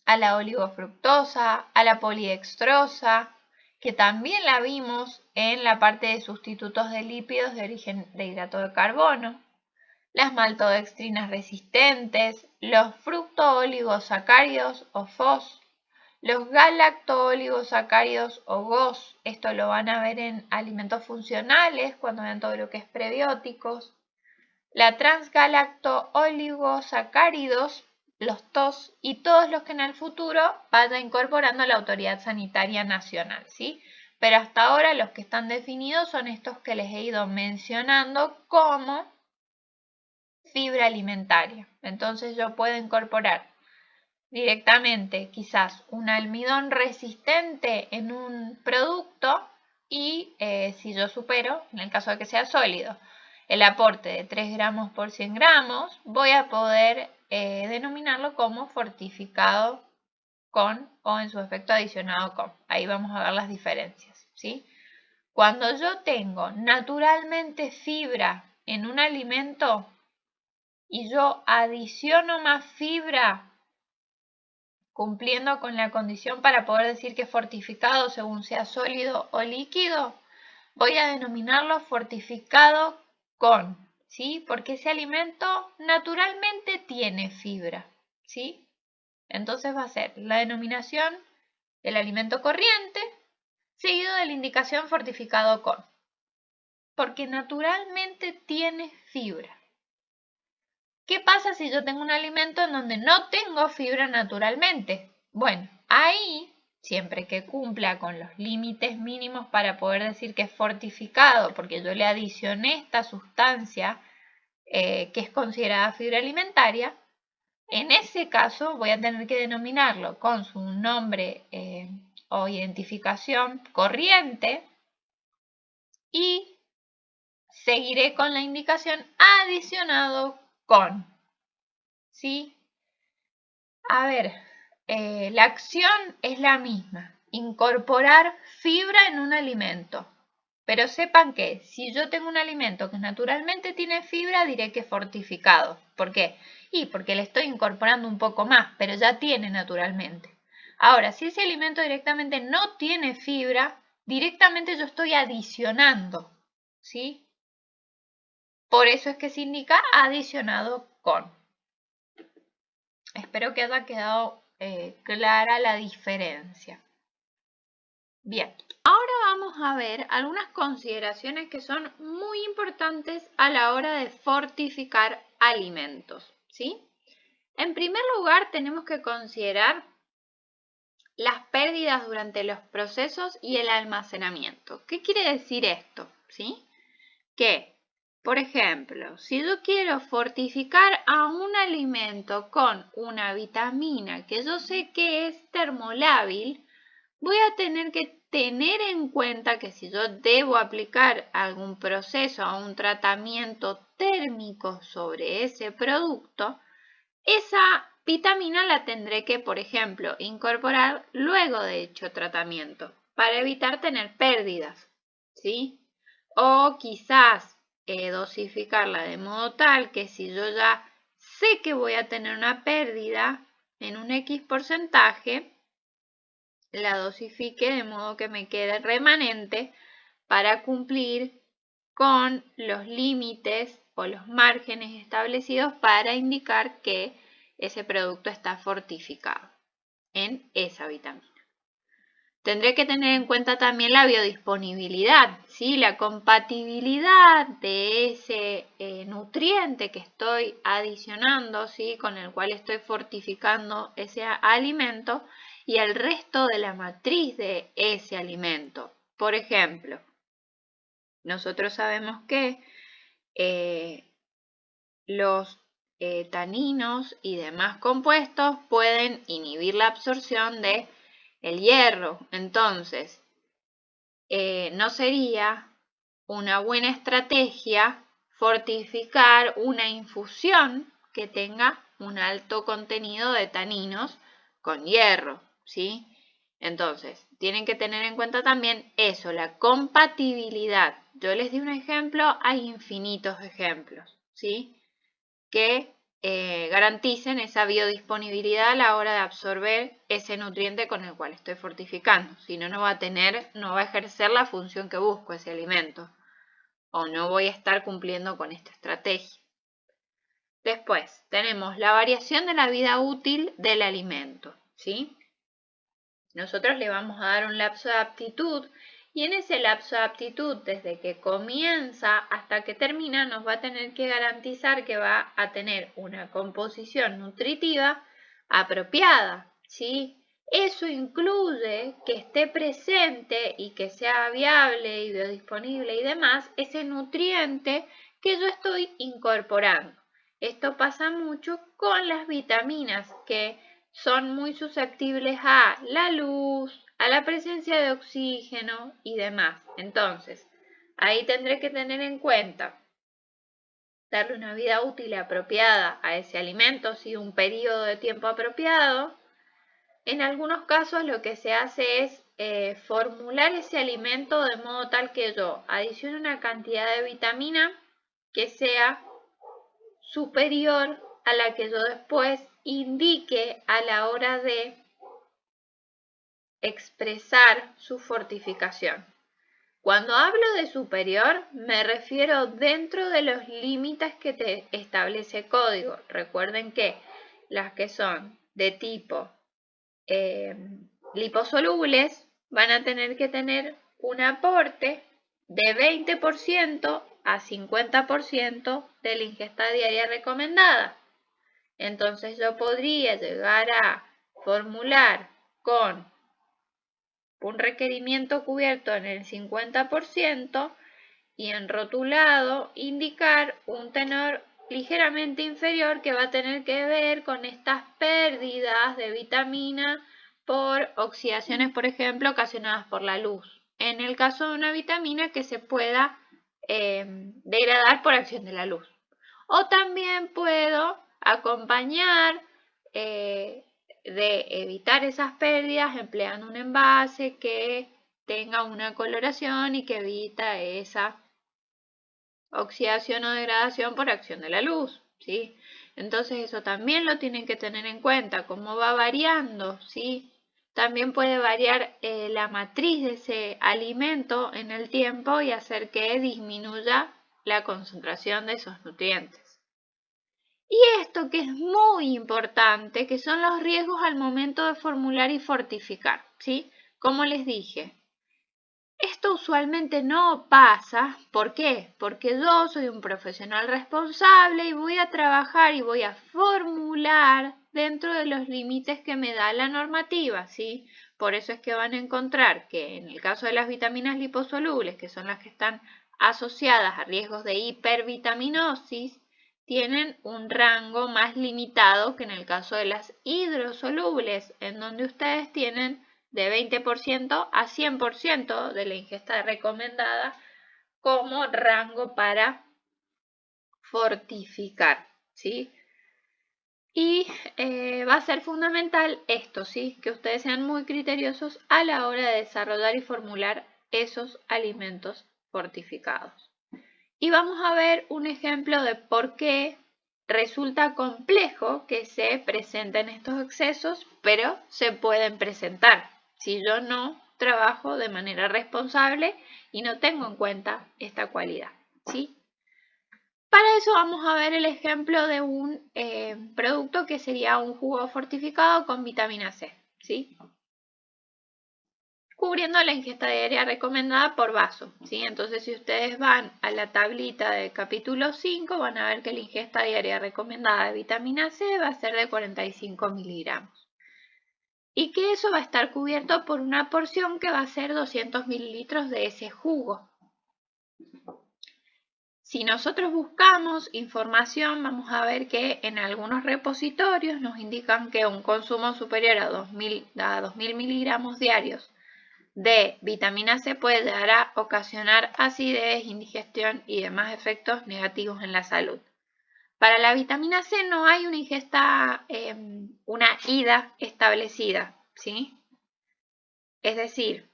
a la oligofructosa, a la polidextrosa, que también la vimos en la parte de sustitutos de lípidos de origen de hidrato de carbono, las maltodextrinas resistentes, los fructooligosacáridos o FOS, los galactooligosacáridos o GOS, esto lo van a ver en alimentos funcionales cuando vean todo lo que es prebióticos, la transgalactooligosacáridos, los TOS y todos los que en el futuro vaya incorporando la Autoridad Sanitaria Nacional, ¿sí? Pero hasta ahora los que están definidos son estos que les he ido mencionando como fibra alimentaria. Entonces yo puedo incorporar directamente quizás un almidón resistente en un producto y si yo supero, en el caso de que sea sólido, el aporte de 3 gramos por 100 gramos, voy a poder denominarlo como fortificado con o en su efecto adicionado con. Ahí vamos a ver las diferencias, ¿sí? Cuando yo tengo naturalmente fibra en un alimento y yo adiciono más fibra cumpliendo con la condición para poder decir que es fortificado según sea sólido o líquido, voy a denominarlo fortificado con, ¿sí? Porque ese alimento naturalmente tiene fibra, ¿sí? Entonces va a ser la denominación del alimento corriente seguido de la indicación fortificado con, porque naturalmente tiene fibra. ¿Qué pasa si yo tengo un alimento en donde no tengo fibra naturalmente? Bueno, ahí, siempre que cumpla con los límites mínimos para poder decir que es fortificado, porque yo le adicioné esta sustancia que es considerada fibra alimentaria, En ese caso voy a tener que denominarlo con su nombre o identificación corriente y seguiré con la indicación adicionado con. ¿Sí? A ver, la acción es la misma, incorporar fibra en un alimento. Pero sepan que si yo tengo un alimento que naturalmente tiene fibra, diré que es fortificado. ¿Por qué? Porque le estoy incorporando un poco más, pero ya tiene naturalmente. Ahora, si ese alimento directamente no tiene fibra, directamente yo estoy adicionando, ¿sí? Por eso es que se indica adicionado con. Espero que haya quedado clara la diferencia. Bien, ahora vamos a ver algunas consideraciones que son muy importantes a la hora de fortificar alimentos, ¿sí? En primer lugar, tenemos que considerar las pérdidas durante los procesos y el almacenamiento. ¿Qué quiere decir esto? ¿Sí? Que, por ejemplo, si yo quiero fortificar a un alimento con una vitamina que yo sé que es termolábil, voy a tener que tener en cuenta que si yo debo aplicar algún proceso o un tratamiento térmico sobre ese producto, esa vitamina la tendré que, por ejemplo, incorporar luego de dicho tratamiento para evitar tener pérdidas, ¿sí? O quizás dosificarla de modo tal que si yo ya sé que voy a tener una pérdida en un X porcentaje, la dosifique de modo que me quede remanente para cumplir con los límites o los márgenes establecidos para indicar que ese producto está fortificado en esa vitamina. Tendré que tener en cuenta también la biodisponibilidad, ¿sí? La compatibilidad de ese nutriente que estoy adicionando, ¿sí? Con el cual estoy fortificando ese alimento y el resto de la matriz de ese alimento. Por ejemplo, nosotros sabemos que los taninos y demás compuestos pueden inhibir la absorción de el hierro. Entonces, no sería una buena estrategia fortificar una infusión que tenga un alto contenido de taninos con hierro, ¿sí? Entonces, tienen que tener en cuenta también eso, la compatibilidad. Yo les di un ejemplo, hay infinitos ejemplos, ¿sí? Que garanticen esa biodisponibilidad a la hora de absorber ese nutriente con el cual estoy fortificando. Si no, no va a ejercer la función que busco ese alimento. O no voy a estar cumpliendo con esta estrategia. Después, tenemos la variación de la vida útil del alimento, ¿sí? Nosotros le vamos a dar un lapso de aptitud y en ese lapso de aptitud, desde que comienza hasta que termina, nos va a tener que garantizar que va a tener una composición nutritiva apropiada, ¿sí? Eso incluye que esté presente y que sea viable y biodisponible y demás ese nutriente que yo estoy incorporando. Esto pasa mucho con las vitaminas que son muy susceptibles a la luz, a la presencia de oxígeno y demás. Entonces, ahí tendré que tener en cuenta darle una vida útil apropiada a ese alimento, ¿sí? Un periodo de tiempo apropiado. En algunos casos lo que se hace es formular ese alimento de modo tal que yo adicione una cantidad de vitamina que sea superior a la que yo después indique a la hora de expresar su fortificación. Cuando hablo de superior, me refiero dentro de los límites que te establece código. Recuerden que las que son de tipo liposolubles van a tener que tener un aporte de 20% a 50% de la ingesta diaria recomendada. Entonces yo podría llegar a formular con un requerimiento cubierto en el 50% y en rotulado indicar un tenor ligeramente inferior que va a tener que ver con estas pérdidas de vitamina por oxidaciones, por ejemplo, ocasionadas por la luz. En el caso de una vitamina que se pueda degradar por acción de la luz. O también puedo acompañar de evitar esas pérdidas empleando un envase que tenga una coloración y que evita esa oxidación o degradación por acción de la luz, ¿sí? Entonces eso también lo tienen que tener en cuenta, cómo va variando, ¿sí? También puede variar la matriz de ese alimento en el tiempo y hacer que disminuya la concentración de esos nutrientes. Y esto que es muy importante, que son los riesgos al momento de formular y fortificar, ¿sí? Como les dije, esto usualmente no pasa. ¿Por qué? Porque yo soy un profesional responsable y voy a trabajar y voy a formular dentro de los límites que me da la normativa, ¿sí? Por eso es que van a encontrar que en el caso de las vitaminas liposolubles, que son las que están asociadas a riesgos de hipervitaminosis, tienen un rango más limitado que en el caso de las hidrosolubles, en donde ustedes tienen de 20% a 100% de la ingesta recomendada como rango para fortificar, ¿sí? Y va a ser fundamental esto, ¿sí? Que ustedes sean muy criteriosos a la hora de desarrollar y formular esos alimentos fortificados. Y vamos a ver un ejemplo de por qué resulta complejo que se presenten estos excesos, pero se pueden presentar si yo no trabajo de manera responsable y no tengo en cuenta esta cualidad, ¿sí? Para eso vamos a ver el ejemplo de un producto que sería un jugo fortificado con vitamina C, ¿sí? Cubriendo la ingesta diaria recomendada por vaso, ¿sí? Entonces, si ustedes van a la tablita del capítulo 5, van a ver que la ingesta diaria recomendada de vitamina C va a ser de 45 miligramos. Y que eso va a estar cubierto por una porción que va a ser 200 mililitros de ese jugo. Si nosotros buscamos información, vamos a ver que en algunos repositorios nos indican que un consumo superior a 2000 miligramos diarios de vitamina C puede llegar a ocasionar acidez, indigestión y demás efectos negativos en la salud. Para la vitamina C no hay una ingesta, una ida establecida, ¿sí? Es decir,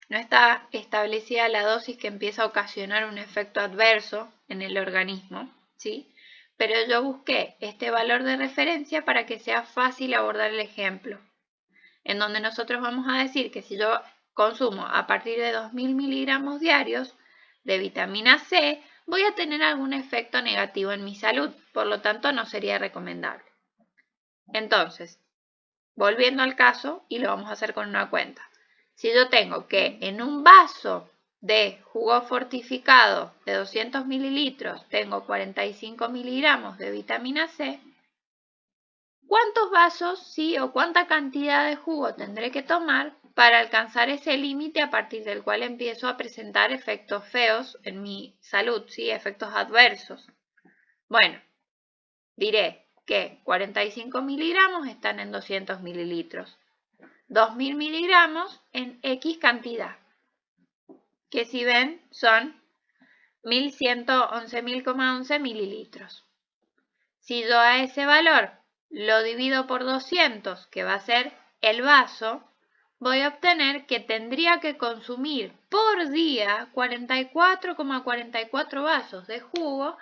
no está establecida la dosis que empieza a ocasionar un efecto adverso en el organismo, ¿sí? Pero yo busqué este valor de referencia para que sea fácil abordar el ejemplo, en donde nosotros vamos a decir que si yo consumo a partir de 2000 miligramos diarios de vitamina C, voy a tener algún efecto negativo en mi salud, por lo tanto no sería recomendable. Entonces, volviendo al caso, y lo vamos a hacer con una cuenta. Si yo tengo que en un vaso de jugo fortificado de 200 mililitros tengo 45 miligramos de vitamina C, ¿cuántos vasos, sí, o cuánta cantidad de jugo tendré que tomar para alcanzar ese límite a partir del cual empiezo a presentar efectos feos en mi salud, sí, efectos adversos? Bueno, diré que 45 miligramos están en 200 mililitros. 2000 miligramos en X cantidad, que si ven son 1111,11 mililitros. Si yo a ese valor lo divido por 200, que va a ser el vaso, voy a obtener que tendría que consumir por día 44,44 vasos de jugo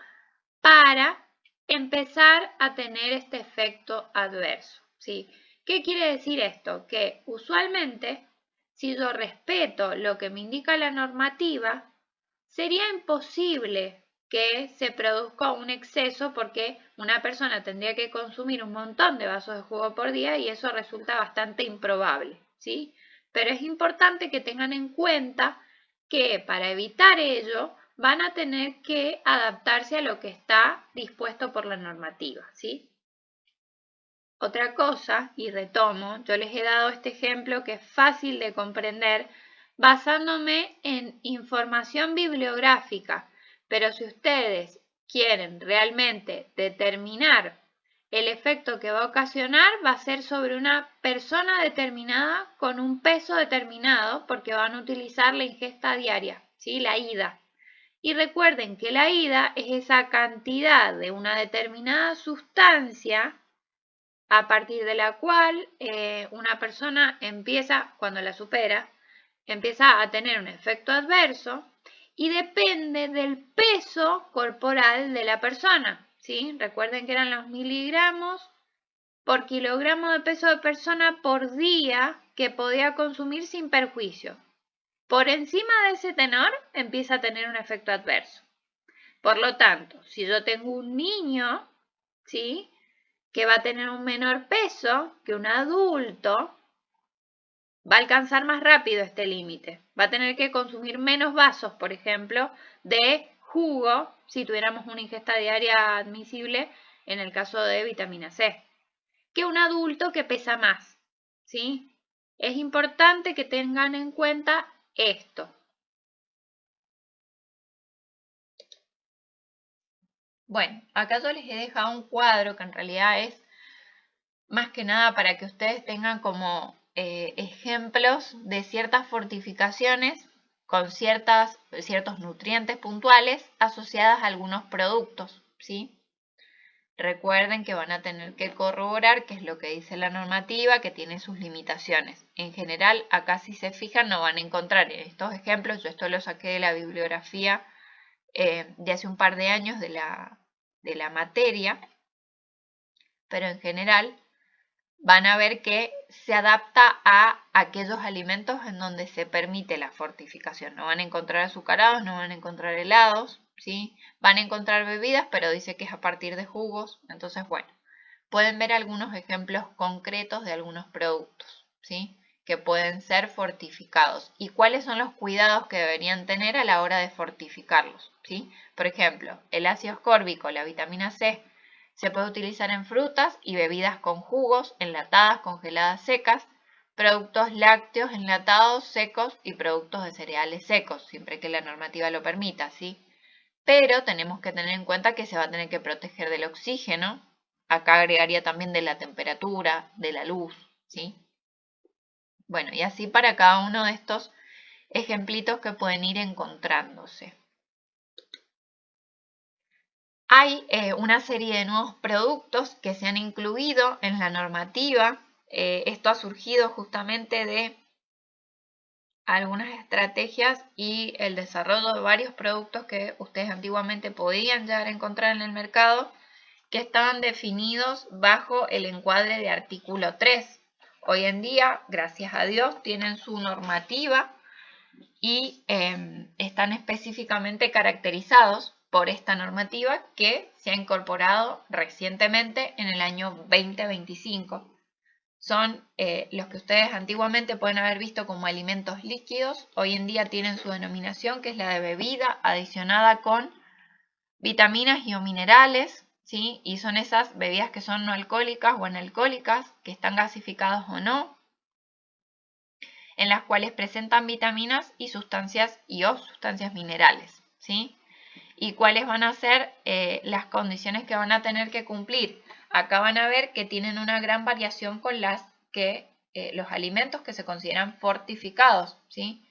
para empezar a tener este efecto adverso, ¿sí? ¿Qué quiere decir esto? Que usualmente, si yo respeto lo que me indica la normativa, sería imposible que se produzca un exceso porque una persona tendría que consumir un montón de vasos de jugo por día y eso resulta bastante improbable, ¿sí? Pero es importante que tengan en cuenta que para evitar ello van a tener que adaptarse a lo que está dispuesto por la normativa, ¿sí? Otra cosa, y retomo, yo les he dado este ejemplo que es fácil de comprender basándome en información bibliográfica, pero si ustedes quieren realmente determinar el efecto que va a ocasionar, va a ser sobre una persona determinada con un peso determinado, porque van a utilizar la ingesta diaria, ¿sí? La IDA. Y recuerden que la IDA es esa cantidad de una determinada sustancia a partir de la cual una persona empieza, cuando la supera, empieza a tener un efecto adverso y depende del peso corporal de la persona, ¿sí? Recuerden que eran los miligramos por kilogramo de peso de persona por día que podía consumir sin perjuicio. Por encima de ese tenor empieza a tener un efecto adverso. Por lo tanto, si yo tengo un niño, ¿sí?, que va a tener un menor peso que un adulto, va a alcanzar más rápido este límite. Va a tener que consumir menos vasos, por ejemplo, de jugo, si tuviéramos una ingesta diaria admisible en el caso de vitamina C, que un adulto que pesa más, ¿sí? Es importante que tengan en cuenta esto. Bueno, acá yo les he dejado un cuadro que en realidad es más que nada para que ustedes tengan como ejemplos de ciertas fortificaciones con ciertos nutrientes puntuales asociadas a algunos productos, ¿sí? Recuerden que van a tener que corroborar qué es lo que dice la normativa, que tiene sus limitaciones. En general, acá si se fijan no van a encontrar en estos ejemplos, yo esto lo saqué de la bibliografía de hace un par de años de la materia, pero en general van a ver que se adapta a aquellos alimentos en donde se permite la fortificación. No van a encontrar azucarados, no van a encontrar helados, ¿sí? Van a encontrar bebidas, pero dice que es a partir de jugos. Entonces, bueno, pueden ver algunos ejemplos concretos de algunos productos, ¿sí?, que pueden ser fortificados. ¿Y cuáles son los cuidados que deberían tener a la hora de fortificarlos? ¿Sí? Por ejemplo, el ácido ascórbico, la vitamina C, se puede utilizar en frutas y bebidas con jugos, enlatadas, congeladas, secas, productos lácteos enlatados, secos y productos de cereales secos, siempre que la normativa lo permita, ¿sí? Pero tenemos que tener en cuenta que se va a tener que proteger del oxígeno. Acá agregaría también de la temperatura, de la luz, ¿sí? Bueno, y así para cada uno de estos ejemplitos que pueden ir encontrándose. Hay una serie de nuevos productos que se han incluido en la normativa. Esto ha surgido justamente de algunas estrategias y el desarrollo de varios productos que ustedes antiguamente podían llegar a encontrar en el mercado, que estaban definidos bajo el encuadre de artículo 3. Hoy en día, gracias a Dios, tienen su normativa y están específicamente caracterizados por esta normativa que se ha incorporado recientemente en el año 2025. Son los que ustedes antiguamente pueden haber visto como alimentos líquidos, hoy en día tienen su denominación, que es la de bebida adicionada con vitaminas y o minerales, ¿sí? Y son esas bebidas que son no alcohólicas o analcohólicas, que están gasificadas o no, en las cuales presentan vitaminas y sustancias o sustancias minerales, ¿sí? ¿Y cuáles van a ser las condiciones que van a tener que cumplir? Acá van a ver que tienen una gran variación con los alimentos que se consideran fortificados, ¿sí?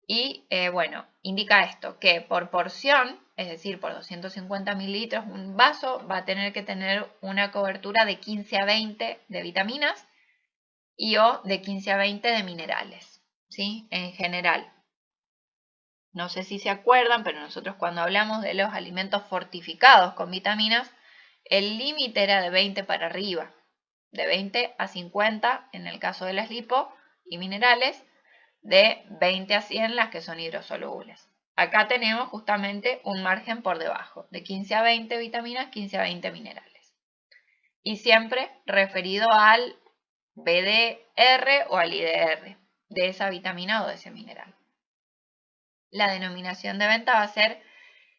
Y bueno, indica esto, que por porción, es decir, por 250 mililitros, un vaso va a tener que tener una cobertura de 15 a 20 de vitaminas y o de 15 a 20 de minerales, ¿sí? En general. No sé si se acuerdan, pero nosotros cuando hablamos de los alimentos fortificados con vitaminas, el límite era de 20 para arriba, de 20 a 50 en el caso de las lipo y minerales, de 20 a 100 las que son hidrosolubles. Acá tenemos justamente un margen por debajo, de 15 a 20 vitaminas, 15 a 20 minerales. Y siempre referido al BDR o al IDR de esa vitamina o de ese mineral. La denominación de venta va a ser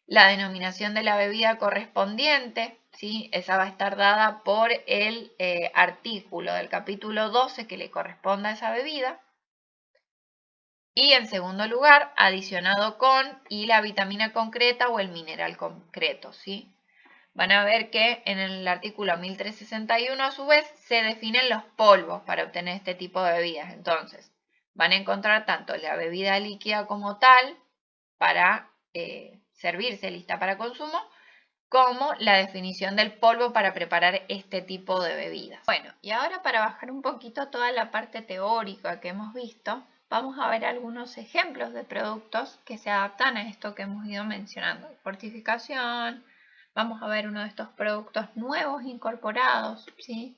la denominación de la bebida correspondiente, ¿sí? Esa va a estar dada por el artículo del capítulo 12 que le corresponda a esa bebida. Y en segundo lugar, adicionado con y la vitamina concreta o el mineral concreto, ¿sí? Van a ver que en el artículo 1361 a su vez se definen los polvos para obtener este tipo de bebidas. Entonces, van a encontrar tanto la bebida líquida como tal para servirse lista para consumo, como la definición del polvo para preparar este tipo de bebidas. Bueno, y ahora para bajar un poquito toda la parte teórica que hemos visto, vamos a ver algunos ejemplos de productos que se adaptan a esto que hemos ido mencionando. Fortificación, vamos a ver uno de estos productos nuevos incorporados, ¿sí?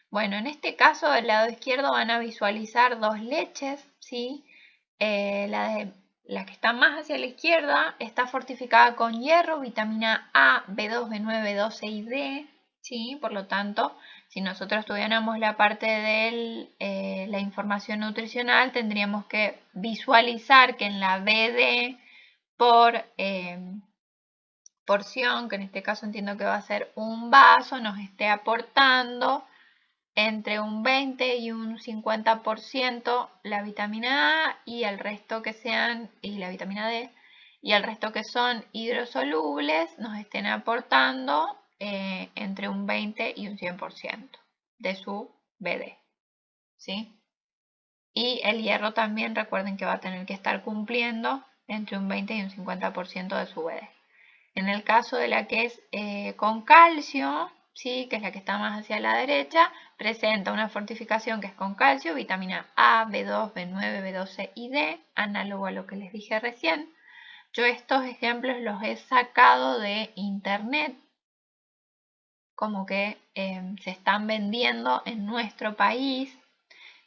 Bueno, en este caso del lado izquierdo van a visualizar dos leches, ¿sí? La que está más hacia la izquierda está fortificada con hierro, vitamina A, B2, B9, B12 y D, ¿sí? Por lo tanto, si nosotros tuviéramos la parte de la información nutricional, tendríamos que visualizar que en la BD por porción, que en este caso entiendo que va a ser un vaso, nos esté aportando entre un 20 y un 50% la vitamina A y el resto que sean, y la vitamina D, y el resto que son hidrosolubles nos estén aportando entre un 20 y un 100% de su BD, ¿sí? Y el hierro también recuerden que va a tener que estar cumpliendo entre un 20 y un 50% de su BD. En el caso de la que es con calcio, ¿sí? Que es la que está más hacia la derecha, presenta una fortificación que es con calcio, vitamina A, B2, B9, B12 y D, análogo a lo que les dije recién. Yo estos ejemplos los he sacado de internet, como que se están vendiendo en nuestro país.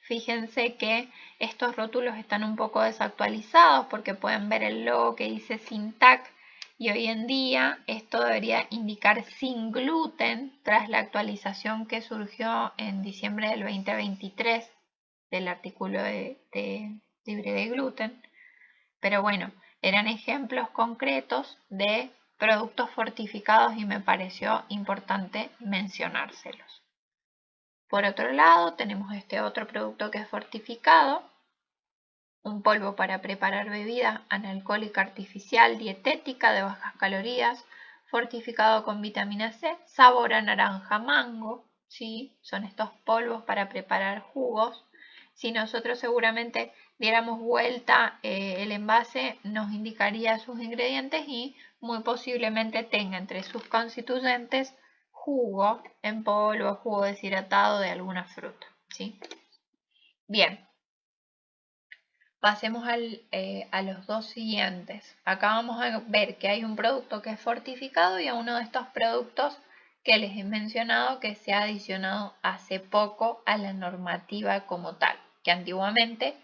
Fíjense que estos rótulos están un poco desactualizados porque pueden ver el logo que dice Sintac y hoy en día esto debería indicar sin gluten tras la actualización que surgió en diciembre del 2023 del artículo de libre de gluten. Pero bueno, eran ejemplos concretos de productos fortificados y me pareció importante mencionárselos. Por otro lado, tenemos este otro producto que es fortificado, un polvo para preparar bebida analcohólica artificial dietética de bajas calorías, fortificado con vitamina C, sabor a naranja mango, ¿sí? Son estos polvos para preparar jugos. Si nosotros seguramente diéramos vuelta el envase, nos indicaría sus ingredientes y muy posiblemente tenga entre sus constituyentes jugo en polvo, jugo deshidratado de alguna fruta, ¿sí? Bien, pasemos a los dos siguientes. Acá vamos a ver que hay un producto que es fortificado y a uno de estos productos que les he mencionado que se ha adicionado hace poco a la normativa como tal, que antiguamente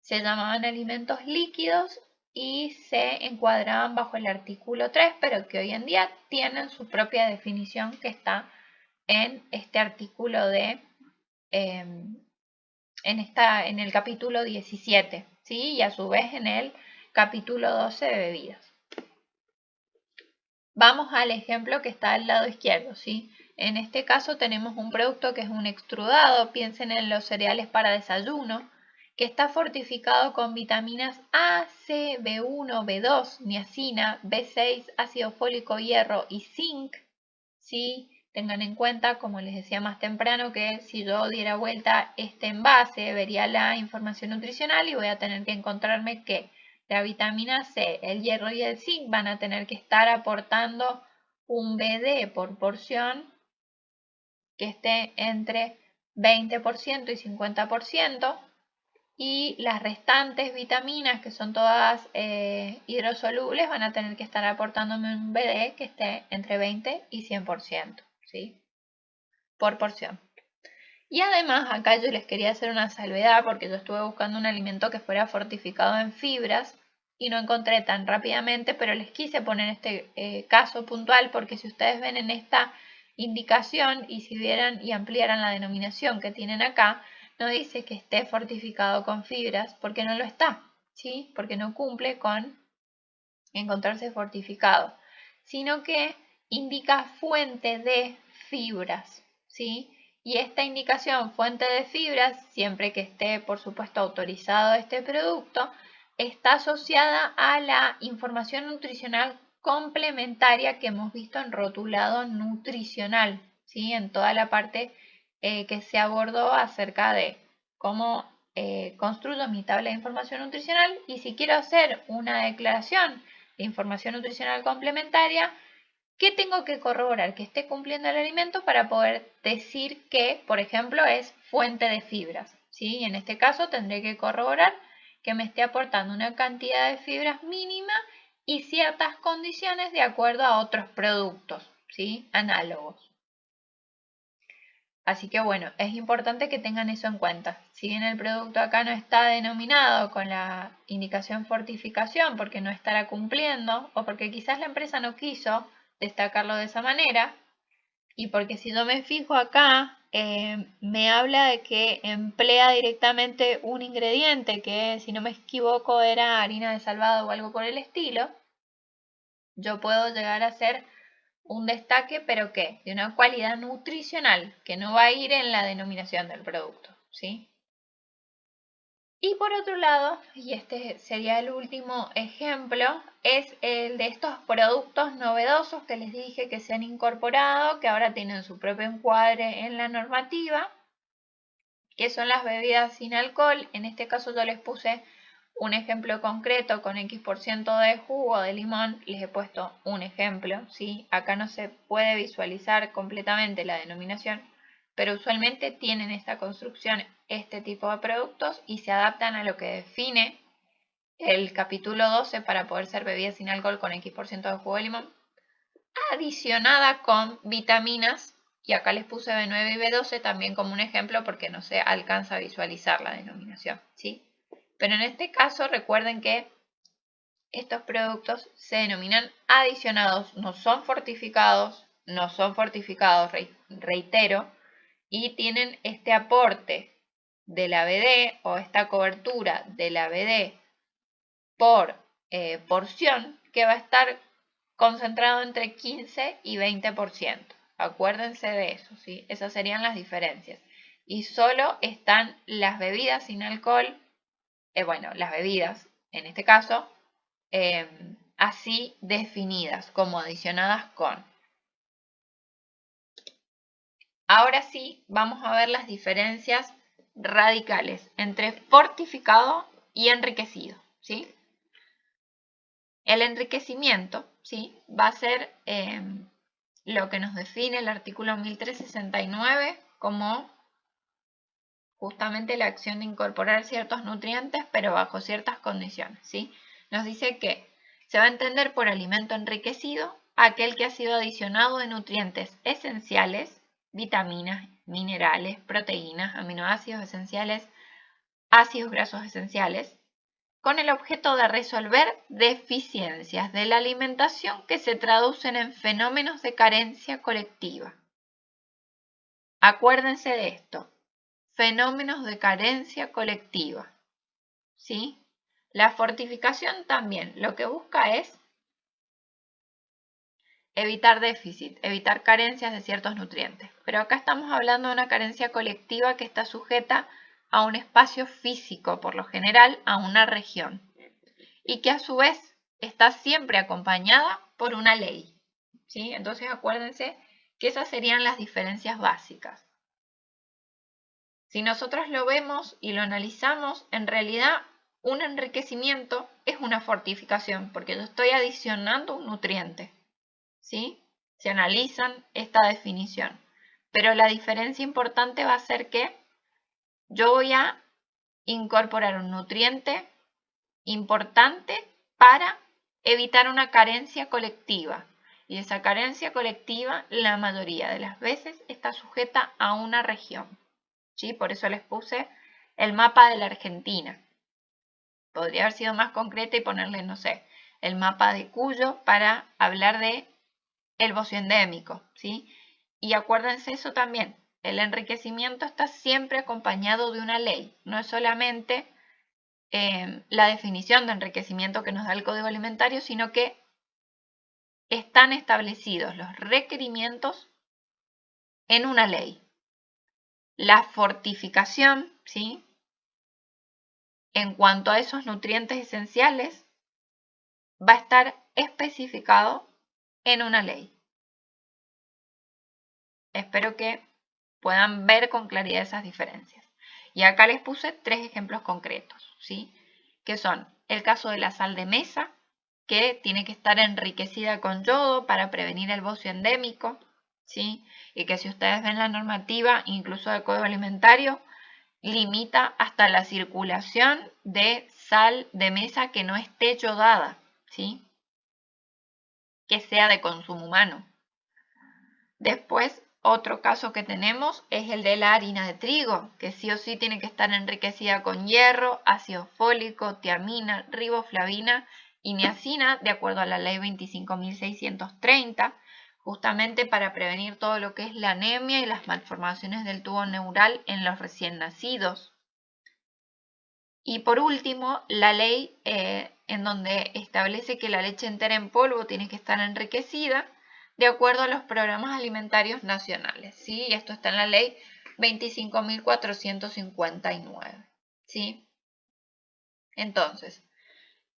se llamaban alimentos líquidos y se encuadraban bajo el artículo 3, pero que hoy en día tienen su propia definición que está en este artículo en el capítulo 17, ¿sí? Y a su vez en el capítulo 12 de bebidas. Vamos al ejemplo que está al lado izquierdo, ¿sí? En este caso tenemos un producto que es un extrudado, piensen en los cereales para desayuno, que está fortificado con vitaminas A, C, B1, B2, niacina, B6, ácido fólico, hierro y zinc, ¿sí? Tengan en cuenta, como les decía más temprano, que si yo diera vuelta este envase, vería la información nutricional y voy a tener que encontrarme que la vitamina C, el hierro y el zinc van a tener que estar aportando un BD por porción que esté entre 20% y 50%, y las restantes vitaminas, que son todas hidrosolubles, van a tener que estar aportándome un BD que esté entre 20 y 100%, ¿sí? Por porción. Y además acá yo les quería hacer una salvedad porque yo estuve buscando un alimento que fuera fortificado en fibras y no encontré tan rápidamente, pero les quise poner este caso puntual porque si ustedes ven en esta indicación y si vieran y ampliaran la denominación que tienen acá, no dice que esté fortificado con fibras porque no lo está, ¿sí? Porque no cumple con encontrarse fortificado, sino que indica fuente de fibras, ¿sí? Y esta indicación fuente de fibras, siempre que esté, por supuesto, autorizado este producto, está asociada a la información nutricional complementaria que hemos visto en rotulado nutricional, ¿sí? En toda la parte que se abordó acerca de cómo construyo mi tabla de información nutricional, y si quiero hacer una declaración de información nutricional complementaria, ¿qué tengo que corroborar? Que esté cumpliendo el alimento para poder decir que, por ejemplo, es fuente de fibras, ¿sí? En este caso tendré que corroborar que me esté aportando una cantidad de fibras mínima y ciertas condiciones de acuerdo a otros productos, ¿sí? Análogos. Así que bueno, es importante que tengan eso en cuenta. Si bien el producto acá no está denominado con la indicación fortificación porque no estará cumpliendo o porque quizás la empresa no quiso destacarlo de esa manera, y porque si yo me fijo acá, me habla de que emplea directamente un ingrediente que, si no me equivoco, era harina de salvado o algo por el estilo, yo puedo llegar a hacer un destaque, pero ¿qué? De una cualidad nutricional, que no va a ir en la denominación del producto, ¿sí? Y por otro lado, y este sería el último ejemplo, es el de estos productos novedosos que les dije que se han incorporado, que ahora tienen su propio encuadre en la normativa, que son las bebidas sin alcohol. En este caso yo les puse un ejemplo concreto con X% de jugo de limón, les he puesto un ejemplo, ¿sí? Acá no se puede visualizar completamente la denominación, pero usualmente tienen esta construcción, este tipo de productos, y se adaptan a lo que define el capítulo 12 para poder ser bebidas sin alcohol con X% de jugo de limón, adicionada con vitaminas, y acá les puse B9 y B12 también como un ejemplo porque no se alcanza a visualizar la denominación, ¿sí? Pero en este caso recuerden que estos productos se denominan adicionados, no son fortificados, reitero, y tienen este aporte de la BD o esta cobertura de la BD por porción que va a estar concentrado entre 15 y 20%. Acuérdense de eso, ¿sí? Esas serían las diferencias. Y solo están las bebidas sin alcohol, bueno, las bebidas en este caso, así definidas como adicionadas con. Ahora sí, vamos a ver las diferencias radicales entre fortificado y enriquecido, ¿sí? El enriquecimiento, ¿sí? Va a ser lo que nos define el artículo 1369 como justamente la acción de incorporar ciertos nutrientes, pero bajo ciertas condiciones, ¿sí? Nos dice que se va a entender por alimento enriquecido aquel que ha sido adicionado de nutrientes esenciales, vitaminas, minerales, proteínas, aminoácidos esenciales, ácidos grasos esenciales, con el objeto de resolver deficiencias de la alimentación que se traducen en fenómenos de carencia colectiva. Acuérdense de esto, fenómenos de carencia colectiva, ¿sí? La fortificación también lo que busca es evitar déficit, evitar carencias de ciertos nutrientes. Pero acá estamos hablando de una carencia colectiva que está sujeta a un espacio físico, por lo general a una región, y que a su vez está siempre acompañada por una ley, ¿sí? Entonces acuérdense que esas serían las diferencias básicas. Si nosotros lo vemos y lo analizamos, en realidad un enriquecimiento es una fortificación, porque yo estoy adicionando un nutriente, ¿sí? Se analizan esta definición. Pero la diferencia importante va a ser que yo voy a incorporar un nutriente importante para evitar una carencia colectiva. Y esa carencia colectiva, la mayoría de las veces, está sujeta a una región, ¿sí? Por eso les puse el mapa de la Argentina. Podría haber sido más concreta y ponerle, no sé, el mapa de Cuyo para hablar de el bocio endémico, ¿sí? Y acuérdense eso también, el enriquecimiento está siempre acompañado de una ley, no es solamente la definición de enriquecimiento que nos da el Código Alimentario, sino que están establecidos los requerimientos en una ley. La fortificación, ¿sí? en cuanto a esos nutrientes esenciales va a estar especificado en una ley. Espero que puedan ver con claridad esas diferencias. Y acá les puse 3 ejemplos concretos, ¿sí? Que son el caso de la sal de mesa, que tiene que estar enriquecida con yodo para prevenir el bocio endémico, ¿sí? Y que si ustedes ven la normativa, incluso de Código Alimentario, limita hasta la circulación de sal de mesa que no esté yodada, ¿sí? Que sea de consumo humano. Después, otro caso que tenemos es el de la harina de trigo, que sí o sí tiene que estar enriquecida con hierro, ácido fólico, tiamina, riboflavina y niacina, de acuerdo a la ley 25.630, justamente para prevenir todo lo que es la anemia y las malformaciones del tubo neural en los recién nacidos. Y por último, la ley en donde establece que la leche entera en polvo tiene que estar enriquecida de acuerdo a los programas alimentarios nacionales, ¿sí? Y esto está en la ley 25.459, ¿sí? Entonces,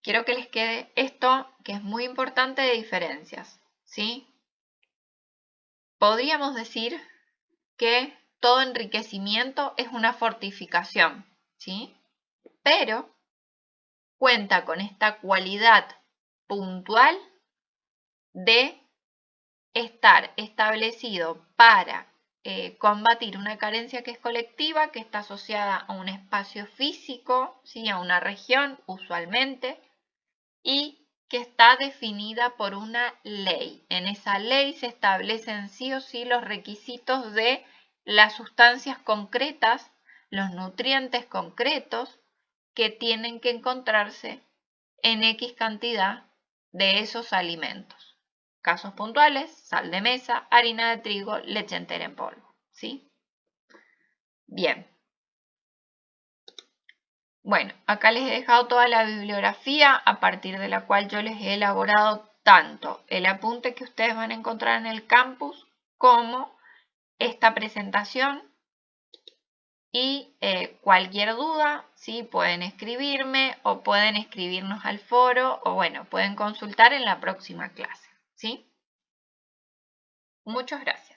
quiero que les quede esto que es muy importante de diferencias, ¿sí? Podríamos decir que todo enriquecimiento es una fortificación, ¿sí? Pero cuenta con esta cualidad puntual de estar establecido para combatir una carencia que es colectiva, que está asociada a un espacio físico, ¿sí? A una región usualmente, y que está definida por una ley. En esa ley se establecen sí o sí los requisitos de las sustancias concretas, los nutrientes concretos que tienen que encontrarse en X cantidad de esos alimentos. Casos puntuales: sal de mesa, harina de trigo, leche entera en polvo, ¿sí? Bien. Bueno, acá les he dejado toda la bibliografía a partir de la cual yo les he elaborado tanto el apunte que ustedes van a encontrar en el campus como esta presentación. Y cualquier duda, ¿sí? Pueden escribirme o pueden escribirnos al foro o bueno, pueden consultar en la próxima clase, ¿sí? Muchas gracias.